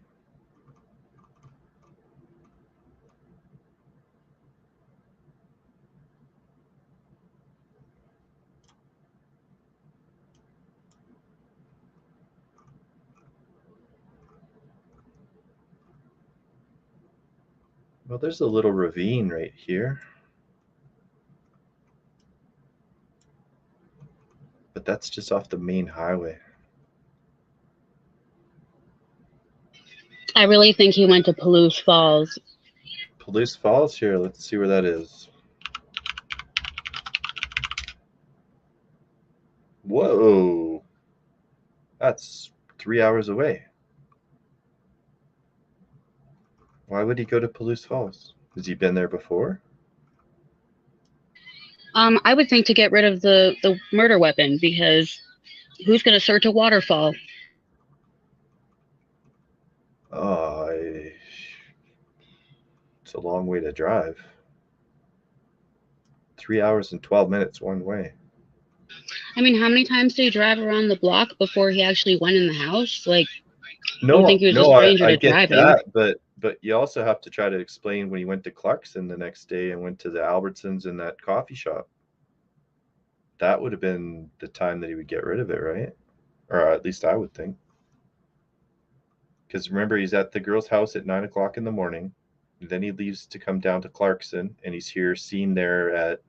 Well, there's a little ravine right here. But that's just off the main highway. I really think he went to Palouse Falls. Palouse Falls here. Let's see where that is. Whoa. That's 3 hours away. Why would he go to Palouse Falls? Has he been there before? I would think to get rid of the murder weapon, because who's going to search a waterfall? It's a long way to drive. 3 hours and 12 minutes one way. I mean, how many times did he drive around the block before he actually went in the house? Like, I No, don't think he was a stranger I to get driving. that, but you also have to try to explain when he went to Clarkson the next day and went to the Albertsons and that coffee shop. That would have been the time that he would get rid of it, right? Or at least I would think. Because remember, he's at the girl's house at 9 o'clock in the morning. Then he leaves to come down to Clarkson, and he's here seen there at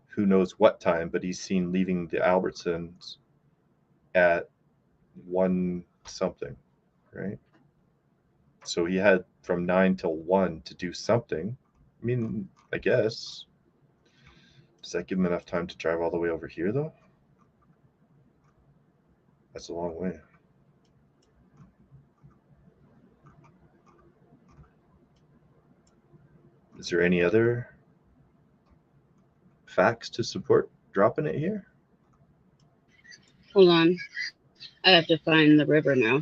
who knows what time, but he's seen leaving the Albertsons at 1 something, right? So he had from 9 till 1 to do something. I mean, I guess. Does that give him enough time to drive all the way over here, though? That's a long way. Is there any other facts to support dropping it here? Hold on. I have to find the river now.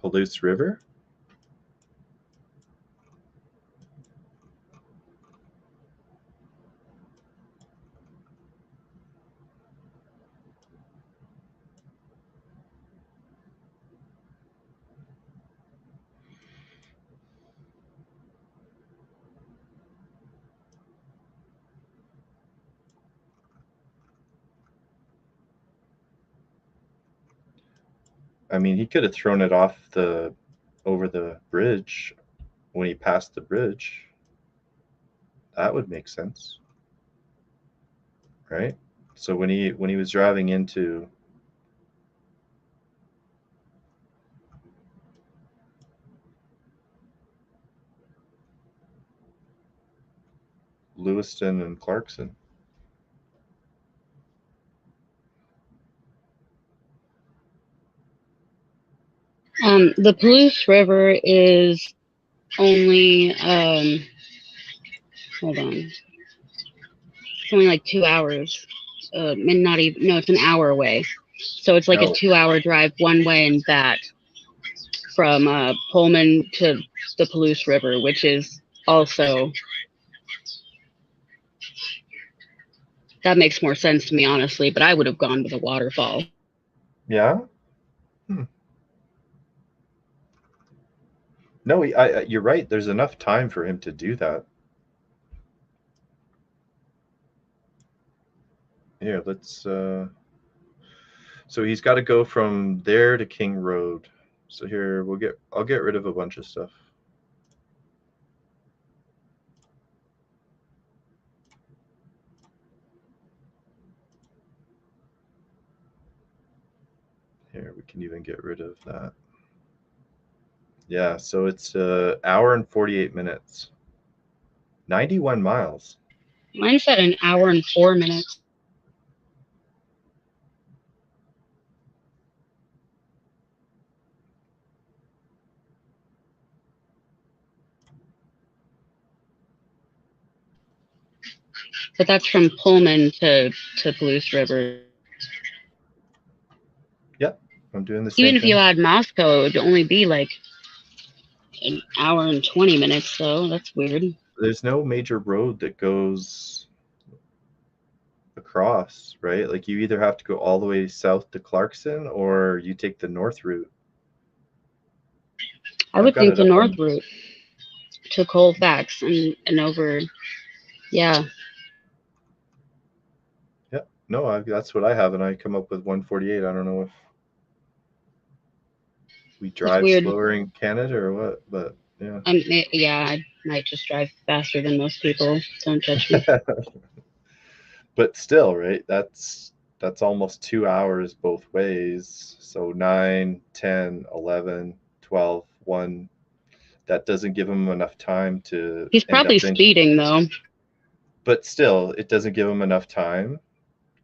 Palouse River? I mean, he could have thrown it off over the bridge when he passed the bridge. That would make sense, right? So when he was driving into Lewiston and Clarkson. The Palouse River is only hold on. It's only like 2 hours. And not even, no, it's an hour away. So it's like a 2-hour drive one way and back from Pullman to the Palouse River, which is also, that makes more sense to me, honestly, but I would have gone to the waterfall. Yeah. No, you're right. There's enough time for him to do that. Here, let's. So he's got to go from there to King Road. So here I'll get rid of a bunch of stuff. Here, we can even get rid of that. Yeah, so it's an hour and 48 minutes. 91 miles. Mine said an hour and 4 minutes. But that's from Pullman to Palouse River. Yep, I'm doing the same Even if thing. you add Moscow, it would only be like an hour and 20 minutes, though. That's weird. There's no major road that goes across, right? Like you either have to go all the way south to Clarkson or you take the north route. I would think the north route to Colfax and over. Yeah. Yeah, no, that's what I have, and I come up with 148. I don't know if we drive slower in Canada or what, but yeah. Yeah, I might just drive faster than most people. Don't judge me. But still, right? That's almost 2 hours both ways. So 9, 10, 11, 12, 1. That doesn't give him enough time to. He's probably speeding, though. But still, it doesn't give him enough time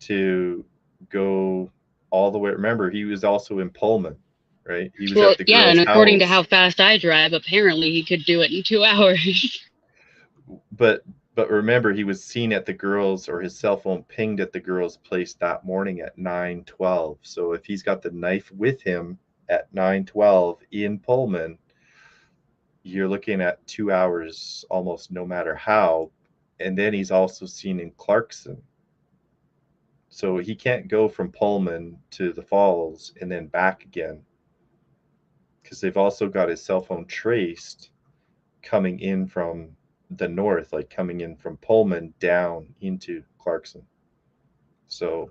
to go all the way. Remember, he was also in Pullman, right? He was at the girl's and according to house. how fast I drive, apparently he could do it in 2 hours. But remember, he was seen at the girl's, or his cell phone pinged at the girl's place that morning at 9:12. So if he's got the knife with him at 9:12 in Pullman, you're looking at 2 hours almost no matter how. And then he's also seen in Clarkson. So he can't go from Pullman to the falls and then back again, because they've also got his cell phone traced coming in from the north, like coming in from Pullman down into Clarkson. So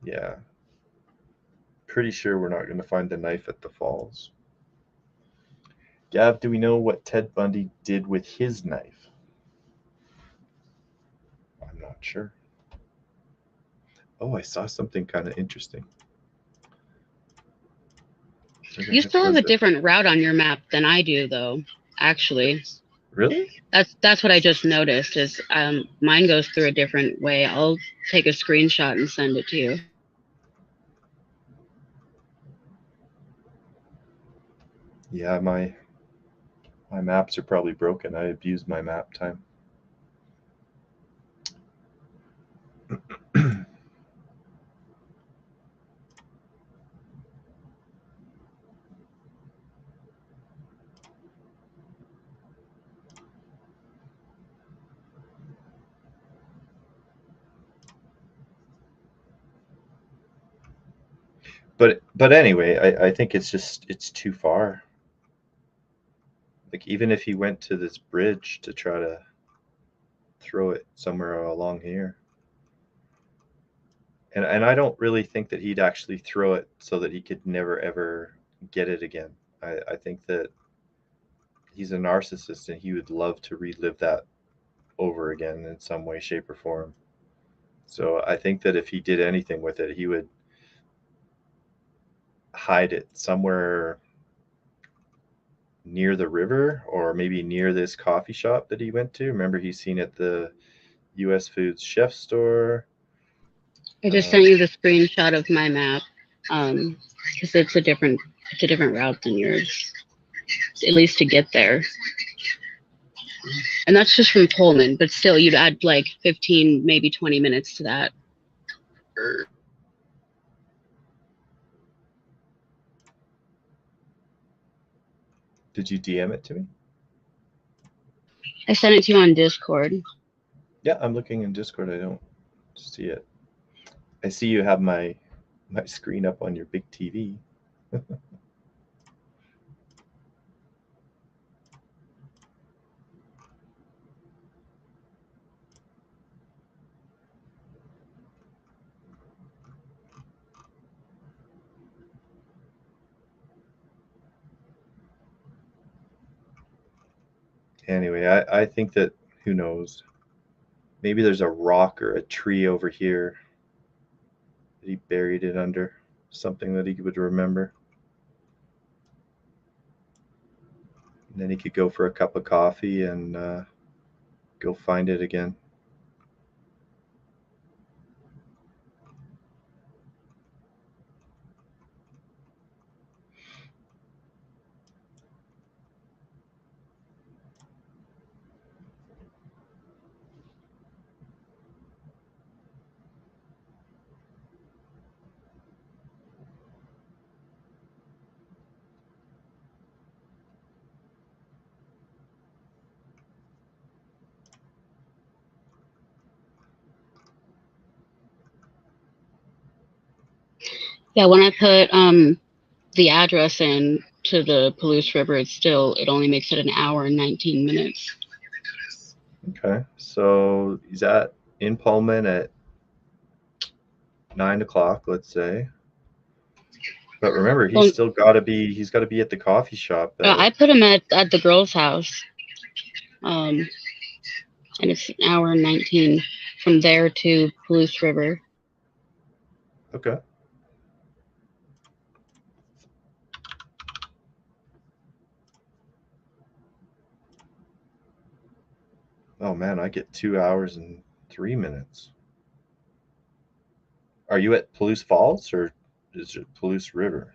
yeah, pretty sure we're not going to find the knife at the falls. Gav, do we know what Ted Bundy did with his knife? I'm not sure. Oh, I saw something kind of interesting. You still have a different route on your map than I do, though, actually. Really? That's what I just noticed, is mine goes through a different way. I'll take a screenshot and send it to you. Yeah, my maps are probably broken. I abused my map time. But anyway, I think it's too far. Like even if he went to this bridge to try to throw it somewhere along here. And I don't really think that he'd actually throw it so that he could never ever get it again. I think that he's a narcissist and he would love to relive that over again in some way, shape, or form. So I think that if he did anything with it, he would hide it somewhere near the river or maybe near this coffee shop that he went to. Remember, he's seen at the US Foods chef store. I just sent you the screenshot of my map, because it's a different route than yours, at least to get there. And that's just from Pullman, but still, you'd add like 15, maybe 20 minutes to that. Did you DM it to me? I sent it to you on Discord. Yeah, I'm looking in Discord. I don't see it. I see you have my screen up on your big TV. Anyway, I think that, who knows, maybe there's a rock or a tree over here that he buried it under, something that he would remember. And then he could go for a cup of coffee and go find it again. Yeah, when I put the address in to the Palouse River, it only makes it an hour and 19 minutes. Okay, so he's in Pullman at 9 o'clock, let's say. But remember, he's got to be at the coffee shop. I put him at the girl's house, and it's an hour and 19 from there to Palouse River. Okay. Oh man, I get 2 hours and 3 minutes. Are you at Palouse Falls or is it Palouse River?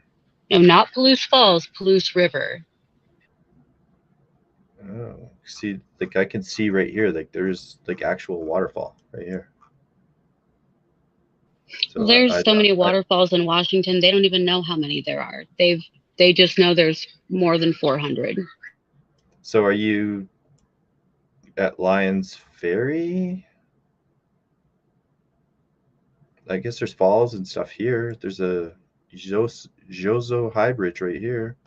No, not Palouse Falls, Palouse River. Oh, see, like I can see right here, like there's like actual waterfall right here. So there's so many waterfalls in Washington, they don't even know how many there are. They just know there's more than 400. So are you at Lions Ferry? I guess there's falls and stuff here. There's a Jozo High Bridge right here.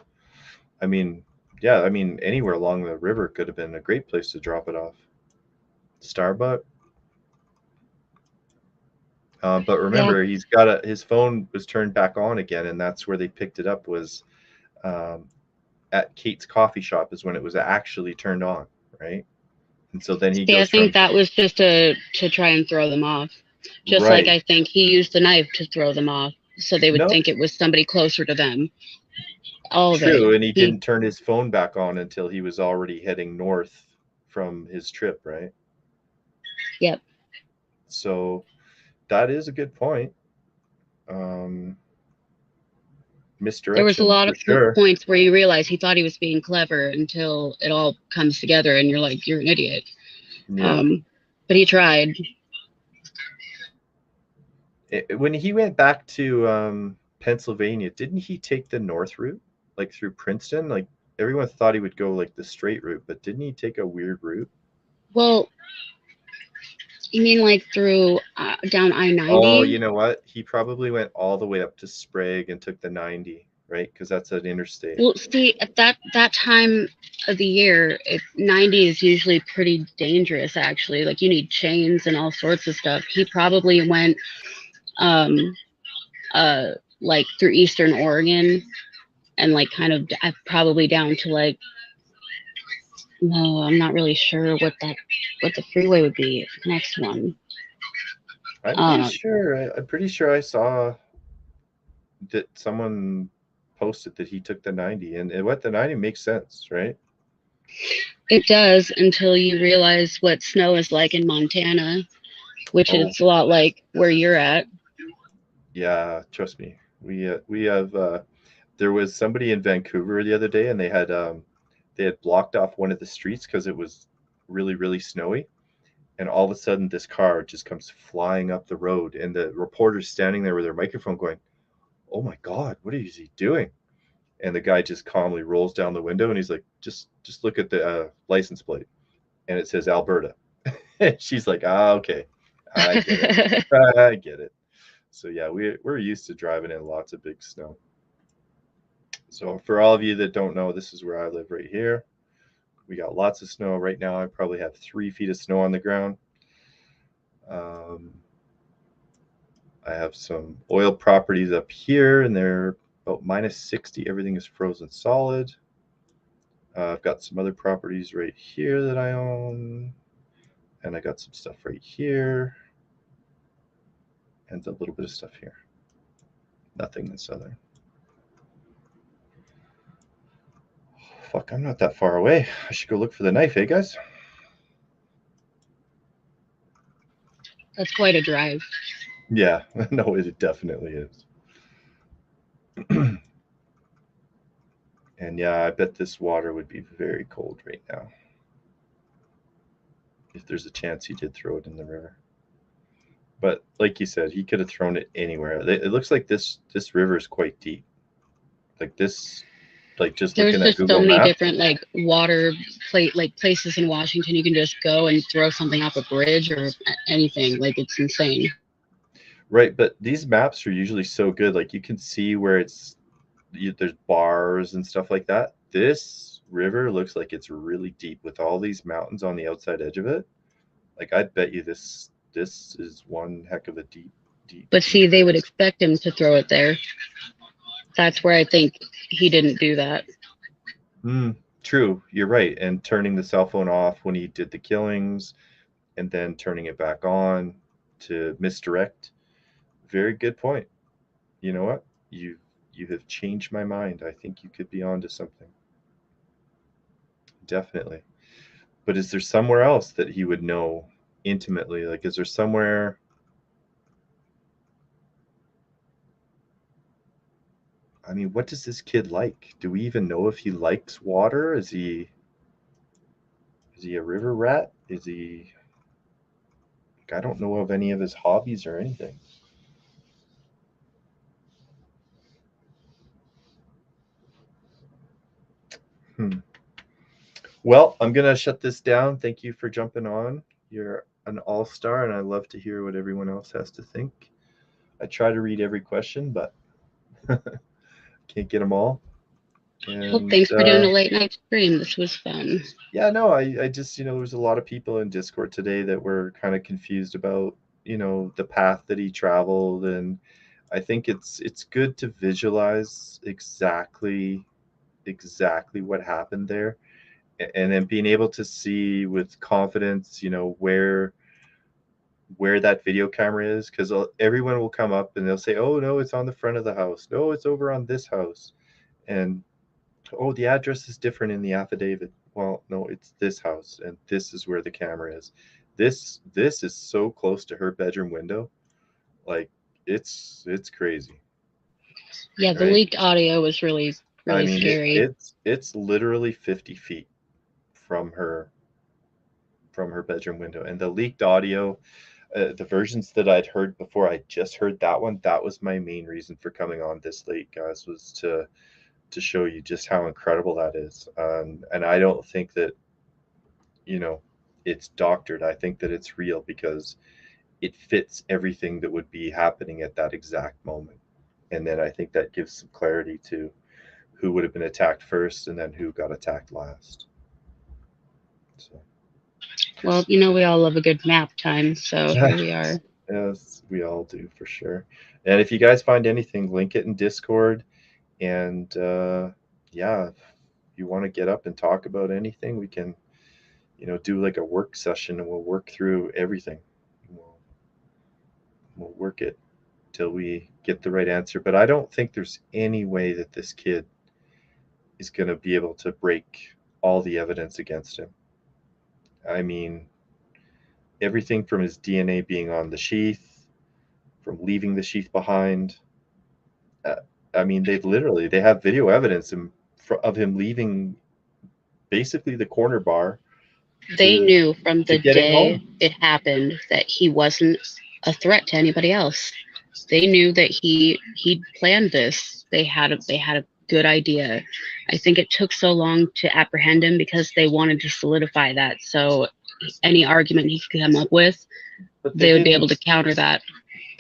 I mean, yeah, I mean, anywhere along the river could have been a great place to drop it off. Starbucks. But remember, he's got his phone was turned back on again, and that's where they picked it up was at Kate's coffee shop is when it was actually turned on, right? And so then he goes. I think that was just to try and throw them off. Just like I think he used the knife to throw them off, so they would think it was somebody closer to them. True, and he didn't turn his phone back on until he was already heading north from his trip, right? Yep. So that is a good point. There was a Misdirection lot for of sure. points where you realize he thought he was being clever until it all comes together and you're like, you're an idiot. Yeah. But he tried. When he went back to Pennsylvania, didn't he take the north route, like through Princeton? Like everyone thought he would go like the straight route, but didn't he take a weird route? Well, you mean like through down I-90? Oh, you know what? He probably went all the way up to Sprague and took the 90, right? Because that's an interstate. Well, see, at that time of the year, 90 is usually pretty dangerous, actually. Like, you need chains and all sorts of stuff. He probably went, like, through Eastern Oregon and, like, kind of probably down to, like, no, I'm not really sure what the freeway would be. The next one. I'm pretty sure I saw that someone posted that he took the 90, and what the 90 makes sense, right? It does, until you realize what snow is like in Montana, which is a lot like where you're at. Yeah, trust me. We have there was somebody in Vancouver the other day, and they had blocked off one of the streets because it was really, really snowy. And all of a sudden, this car just comes flying up the road, and the reporter's standing there with their microphone going, "Oh my God, what is he doing?" And the guy just calmly rolls down the window, and he's like, "Just look at the license plate," and it says Alberta. And she's like, "Ah, okay, I get it. I get it." So yeah, we're used to driving in lots of big snow. So for all of you that don't know, this is where I live right here. We got lots of snow right now. I probably have 3 feet of snow on the ground. I have some oil properties up here, and they're about -60. Everything is frozen solid. I've got some other properties right here that I own, and I got some stuff right here, and a little bit of stuff here. Nothing in southern. Fuck, I'm not that far away. I should go look for the knife, eh, guys? That's quite a drive. Yeah, no, it definitely is. And yeah, I bet this water would be very cold right now. If there's a chance he did throw it in the river. But like you said, he could have thrown it anywhere. It looks like this river is quite deep. Like this, like just There's looking at just Google so many Maps. different like water places in Washington you can just go and throw something off a bridge or anything. Like, it's insane. Right, but these maps are usually so good. Like you can see where there's bars and stuff like that. This river looks like it's really deep with all these mountains on the outside edge of it. Like I bet you this is one heck of a deep. But see, they would expect him to throw it there. That's where I think he didn't do that. True, you're right. And turning the cell phone off when he did the killings, and then turning it back on to misdirect. Very good point. You know what? You have changed my mind. I think you could be onto something. Definitely. But is there somewhere else that he would know intimately? Like, is there somewhere? I mean, what does this kid like? Do we even know if he likes water? Is he a river rat? Is he? Like, I don't know of any of his hobbies or anything. Well, I'm going to shut this down. Thank you for jumping on. You're an all-star, and I love to hear what everyone else has to think. I try to read every question, but can't get them all. And, well, thanks for doing a late night stream. This was fun. Yeah, no, I just, there was a lot of people in Discord today that were kind of confused about, the path that he traveled. And I think it's good to visualize exactly what happened there. And then being able to see with confidence, where that video camera is, because everyone will come up and they'll say, "Oh no, it's on the front of the house. No, it's over on this house," and "Oh, the address is different in the affidavit." Well, no, it's this house, and this is where the camera is. This is so close to her bedroom window, like it's crazy. Yeah, the right? leaked audio was really, I really mean, scary. it's literally 50 feet from her bedroom window, and the leaked audio, the versions that I'd heard before, I just heard that one. That was my main reason for coming on this late, guys, was to show you just how incredible that is. And I don't think that, you know, it's doctored. I think that it's real because it fits everything that would be happening at that exact moment. And then I think that gives some clarity to who would have been attacked first and then who got attacked last. So, Well, you know, we all love a good map time, so here we are. yes, we all do for sure. And if you guys find anything, link it in Discord. And yeah, if you want to get up and talk about anything, we can, you know, do like a work session and we'll work through everything. We'll work it till we get the right answer. But I don't think there's any way that this kid is going to be able to break all the evidence against him. I mean, everything from his DNA being on the sheath, from leaving the sheath behind. I mean, they have video evidence of him leaving basically the corner bar. They knew from the getting day home. it happened that he wasn't a threat to anybody else. They knew that he planned this. They had a good idea. I think it took so long to apprehend him because they wanted to solidify that. So any argument he could come up with, But they would be able to counter that.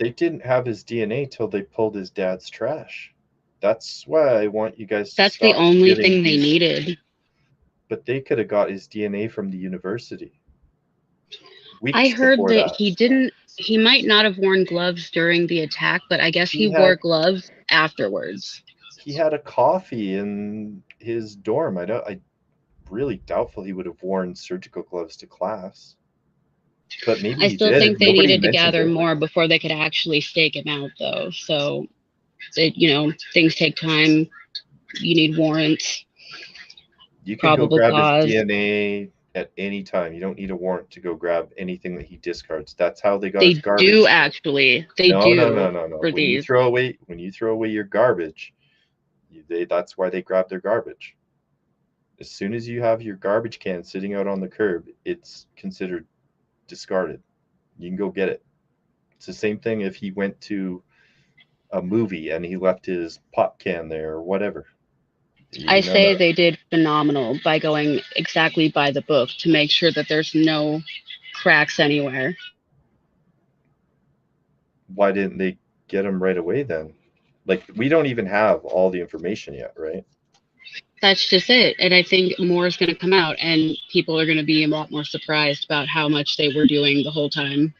They didn't have his DNA till they pulled his dad's trash. That's why I want you guys to That's stop the only giving thing they these- needed. But they could have got his DNA from the university. Weeks I heard before that he might not have worn gloves during the attack, but I guess he wore gloves afterwards. He had a coffee in his dorm. I really doubtful he would have worn surgical gloves to class. But maybe I he still did. think they Nobody needed to mentioned gather it. more before they could actually stake him out, though. So, you know, things take time. You need warrants. You can go probable grab cause. his DNA at any time. You don't need a warrant to go grab anything that he discards. That's how they got They his garbage. do actually. They no, do. No. For When you these. throw away your garbage, that's why they grab their garbage. As soon as you have your garbage can sitting out on the curb, it's considered discarded. You can go get it. It's the same thing if he went to a movie and he left his pop can there or whatever. I say they did phenomenal by going exactly by the book to make sure that there's no cracks anywhere. Why didn't they get him right away then? Like, we don't even have all the information yet, right? That's just it. And I think more is going to come out and people are going to be a lot more surprised about how much they were doing the whole time.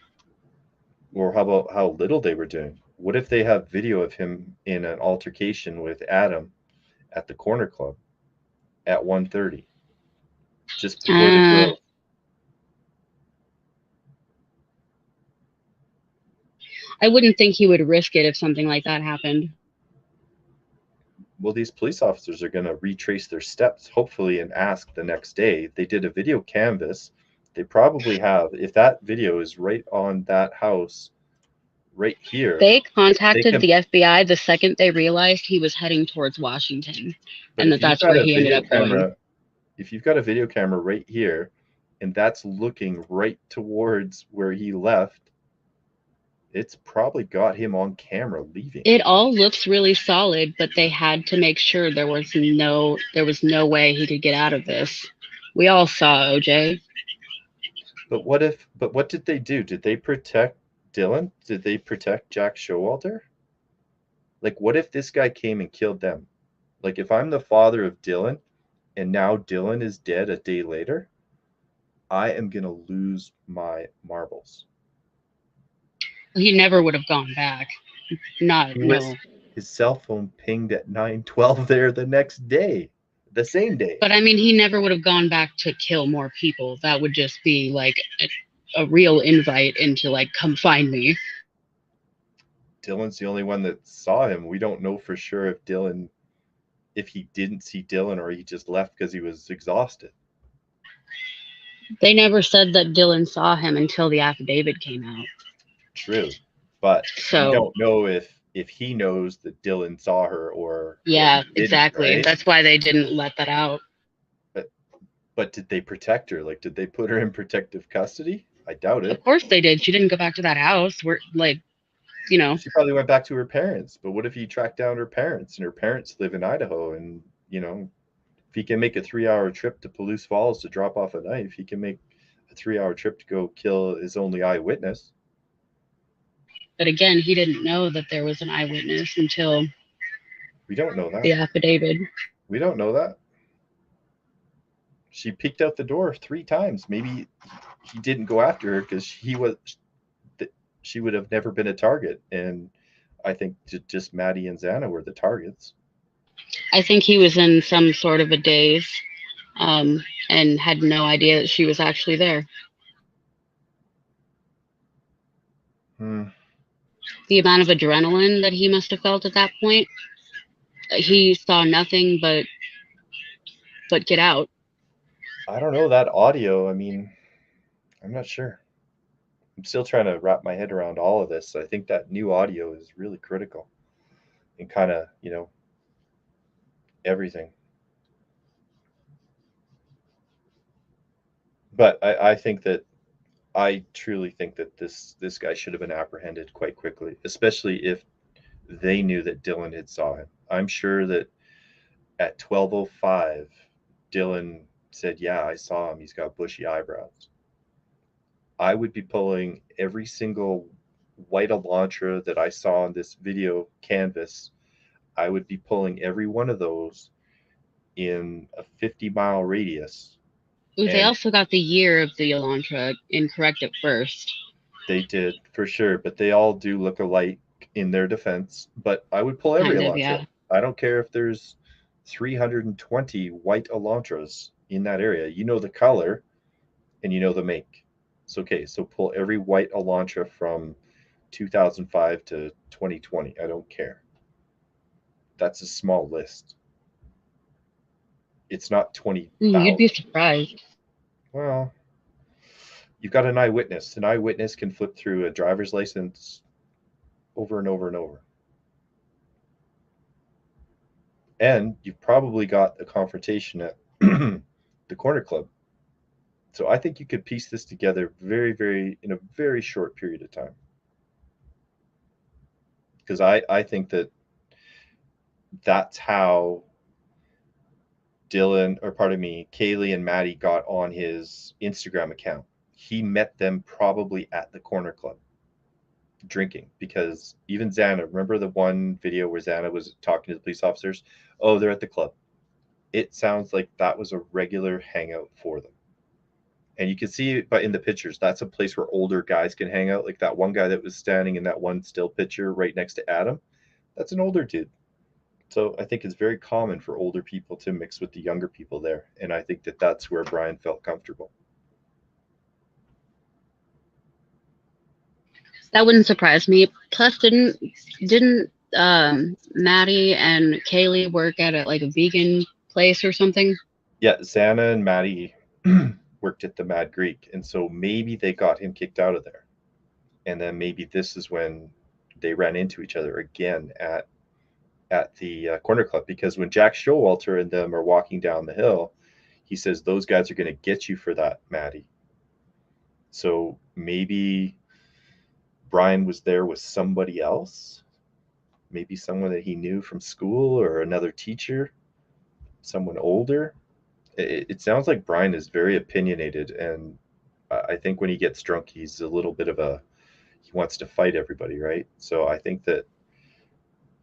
Or how about how little they were doing? What if they have video of him in an altercation with Adam at the corner club at 1:30, just before the grill? I wouldn't think he would risk it if something like that happened. Well, these police officers are going to retrace their steps, hopefully, and ask the next day. They did a video canvas. They probably have, if that video is right on that house right here. They contacted the FBI the second they realized he was heading towards Washington, and that's where he ended up going. If you've got a video camera right here, and that's looking right towards where he left, it's probably got him on camera leaving. It all looks really solid, but they had to make sure there was no way he could get out of this. We all saw OJ. But what did they do? Did they protect Dylan? Did they protect Jack Showalter? Like, what if this guy came and killed them? Like, if I'm the father of Dylan and now Dylan is dead a day later, I am going to lose my marbles. He never would have gone back. No. His cell phone pinged at 9:12 there the next day, the same day. But I mean, he never would have gone back to kill more people. That would just be like a real invite into like, come find me. Dylan's the only one that saw him. We don't know for sure if he didn't see Dylan or he just left because he was exhausted. They never said that Dylan saw him until the affidavit came out. True, but we don't know if if he knows that Dylan saw her or Yeah, he didn't, exactly. right? That's why they didn't let that out. But did they protect her? Like, did they put her in protective custody? I doubt Of it. course they did. She didn't go back to that house. Where, like, you know, She probably went back to her parents. But what if he tracked down her parents and her parents live in Idaho? And, if he can make a 3-hour trip to Palouse Falls to drop off a knife, he can make a 3-hour trip to go kill his only eyewitness. but again, he didn't know that there was an eyewitness until We don't know that. the affidavit. We don't know that. She peeked out the door 3 times. Maybe he didn't go after her because she would have never been a target. And I think just Maddie and Xana were the targets. I think he was in some sort of a daze, and had no idea that she was actually there. The amount of adrenaline that he must have felt at that point, he saw nothing but get out. I don't know, that audio. I mean, I'm not sure. I'm still trying to wrap my head around all of this. I think that new audio is really critical and kind of, everything. But I truly think that this guy should have been apprehended quite quickly, especially if they knew that Dylan had saw him. I'm sure that at 12:05, Dylan said, "Yeah, I saw him. He's got bushy eyebrows." I would be pulling every single white Elantra that I saw on this video canvas. I would be pulling every one of those in a 50-mile radius. Ooh, they also got the year of the Elantra incorrect at first. They did, for sure, but they all do look alike in their defense. But I would pull every Elantra. Yeah. I don't care if there's 320 white Elantras in that area. You know the color and you know the make. It's okay. So pull every white Elantra from 2005 to 2020. I don't care. That's a small list. It's not 20,000. You'd be surprised. Well, you've got an eyewitness. An eyewitness can flip through a driver's license over and over and over. And you've probably got a confrontation at the corner club. So I think you could piece this together in a very short period of time. Because I think that that's how Kaylee and Maddie got on his Instagram account. He met them probably at the corner club drinking, because even Xana, remember the one video where Xana was talking to the police officers? Oh, they're at the club. It sounds like that was a regular hangout for them. And you can see but in the pictures, that's a place where older guys can hang out. Like that one guy that was standing in that one still picture right next to Adam, that's an older dude. So I think it's very common for older people to mix with the younger people there. And I think that that's where Brian felt comfortable. That wouldn't surprise me. Plus, didn't Maddie and Kaylee work at a vegan place or something? Yeah, Xana and Maddie worked at the Mad Greek. And so maybe they got him kicked out of there. And then maybe this is when they ran into each other again at the corner club, because when Jack Showalter and them are walking down the hill, he says, those guys are going to get you for that, Maddie. So maybe Brian was there with somebody else, maybe someone that he knew from school or another teacher, someone older. It sounds like Brian is very opinionated, and I think when he gets drunk, he's a little bit of he wants to fight everybody, right? So I think that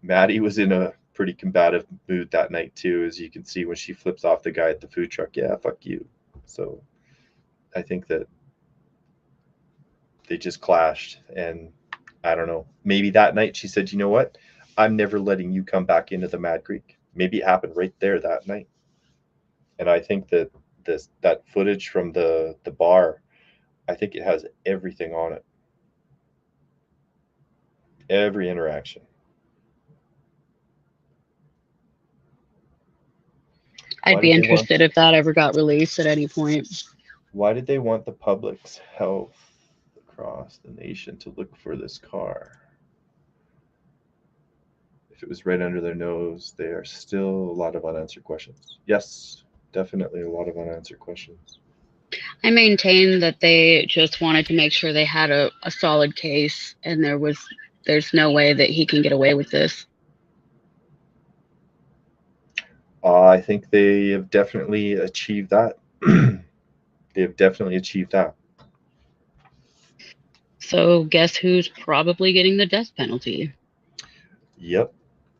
Maddie was in a pretty combative mood that night too, as you can see when she flips off the guy at the food truck. Yeah, fuck you. So I think that they just clashed, and I don't know. Maybe that night she said, you know what? I'm never letting you come back into the Mad Greek. Maybe it happened right there that night. And I think that that footage from the bar, I think it has everything on it. Every interaction. I'd be interested if that ever got released at any point. Why did they want the public's health across the nation to look for this car? if it was right under their nose, they are still a lot of unanswered questions. Yes, definitely a lot of unanswered questions. I maintain that they just wanted to make sure they had a solid case, and there's no way that he can get away with this. I think they have definitely achieved that. They have definitely achieved that. So guess who's probably getting the death penalty? Yep.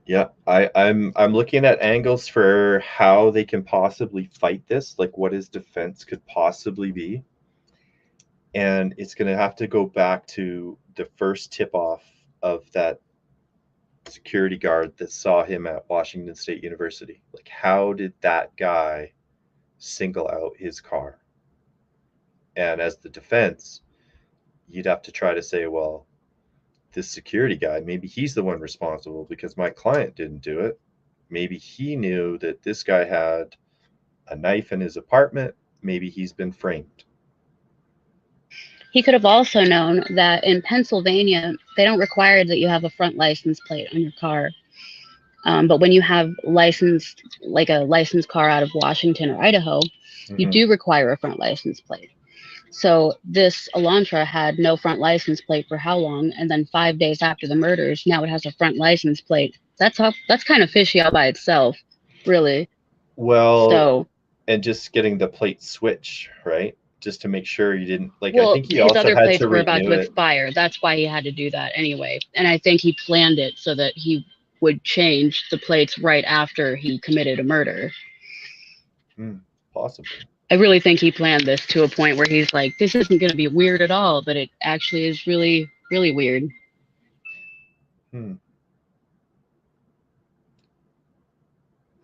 Yeah. I'm looking at angles for how they can possibly fight this, like what his defense could possibly be. And it's going to have to go back to the first tip-off of that security guard that saw him at Washington State University. Like, how did that guy single out his car? And as the defense, you'd have to try to say, well, this security guy, maybe he's the one responsible because my client didn't do it. Maybe he knew that this guy had a knife in his apartment. Maybe he's been framed. He could have also known that in Pennsylvania, they don't require that you have a front license plate on your car. But when you have a licensed car out of Washington or Idaho, you do require a front license plate. So this Elantra had no front license plate for how long? And then 5 days after the murders, now it has a front license plate. That's kind of fishy all by itself, really. Well, and just getting the plate switch, right? Just to make sure you didn't I think he his also other had plates to were about renew to it. expire. That's why he had to do that anyway. And I think he planned it so that he would change the plates right after he committed a murder. Possibly. I really think he planned this to a point where he's like, this isn't going to be weird at all, but it actually is really, really weird. And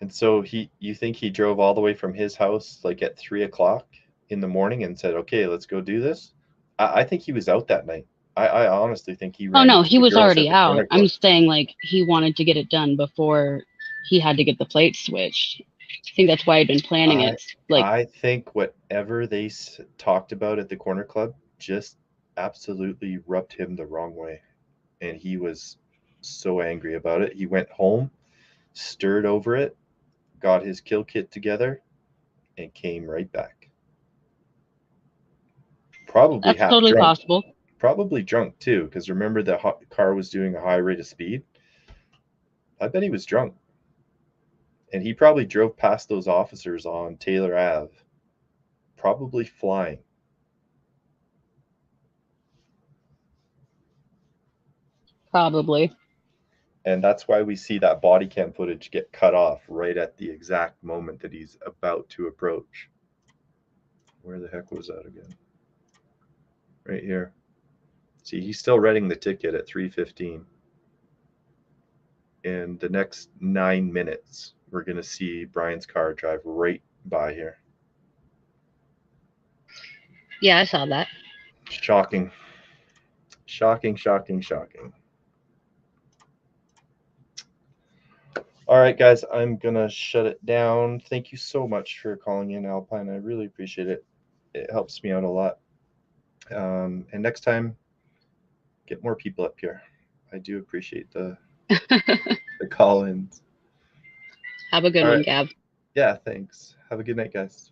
so you think he drove all the way from his house like at 3 o'clock in the morning and said, okay, let's go do this? I think he was out that night. I honestly think he ran. Oh, no, into he the was girls already at the corner out. club. I'm saying like he wanted to get it done before he had to get the plates switched. I think that's why he'd been planning it. I think whatever they talked about at the corner club just absolutely rubbed him the wrong way. And he was so angry about it. He went home, stirred over it, got his kill kit together, and came right back. Probably That's half totally drunk. possible. Probably drunk too, because remember the car was doing a high rate of speed? I bet he was drunk. And he probably drove past those officers on Taylor Ave, probably flying. Probably. And that's why we see that body cam footage get cut off right at the exact moment that he's about to approach. Where the heck was that again? Right here. See, he's still writing the ticket at 3:15. In the next 9 minutes, we're going to see Brian's car drive right by here. Yeah, I saw that. Shocking. Shocking, shocking, shocking. All right, guys, I'm going to shut it down. Thank you so much for calling in, Alpine. I really appreciate it. It helps me out a lot. And next time, get more people up here. I do appreciate the call-ins. Have a good one, Gab. Yeah, thanks. Have a good night, guys.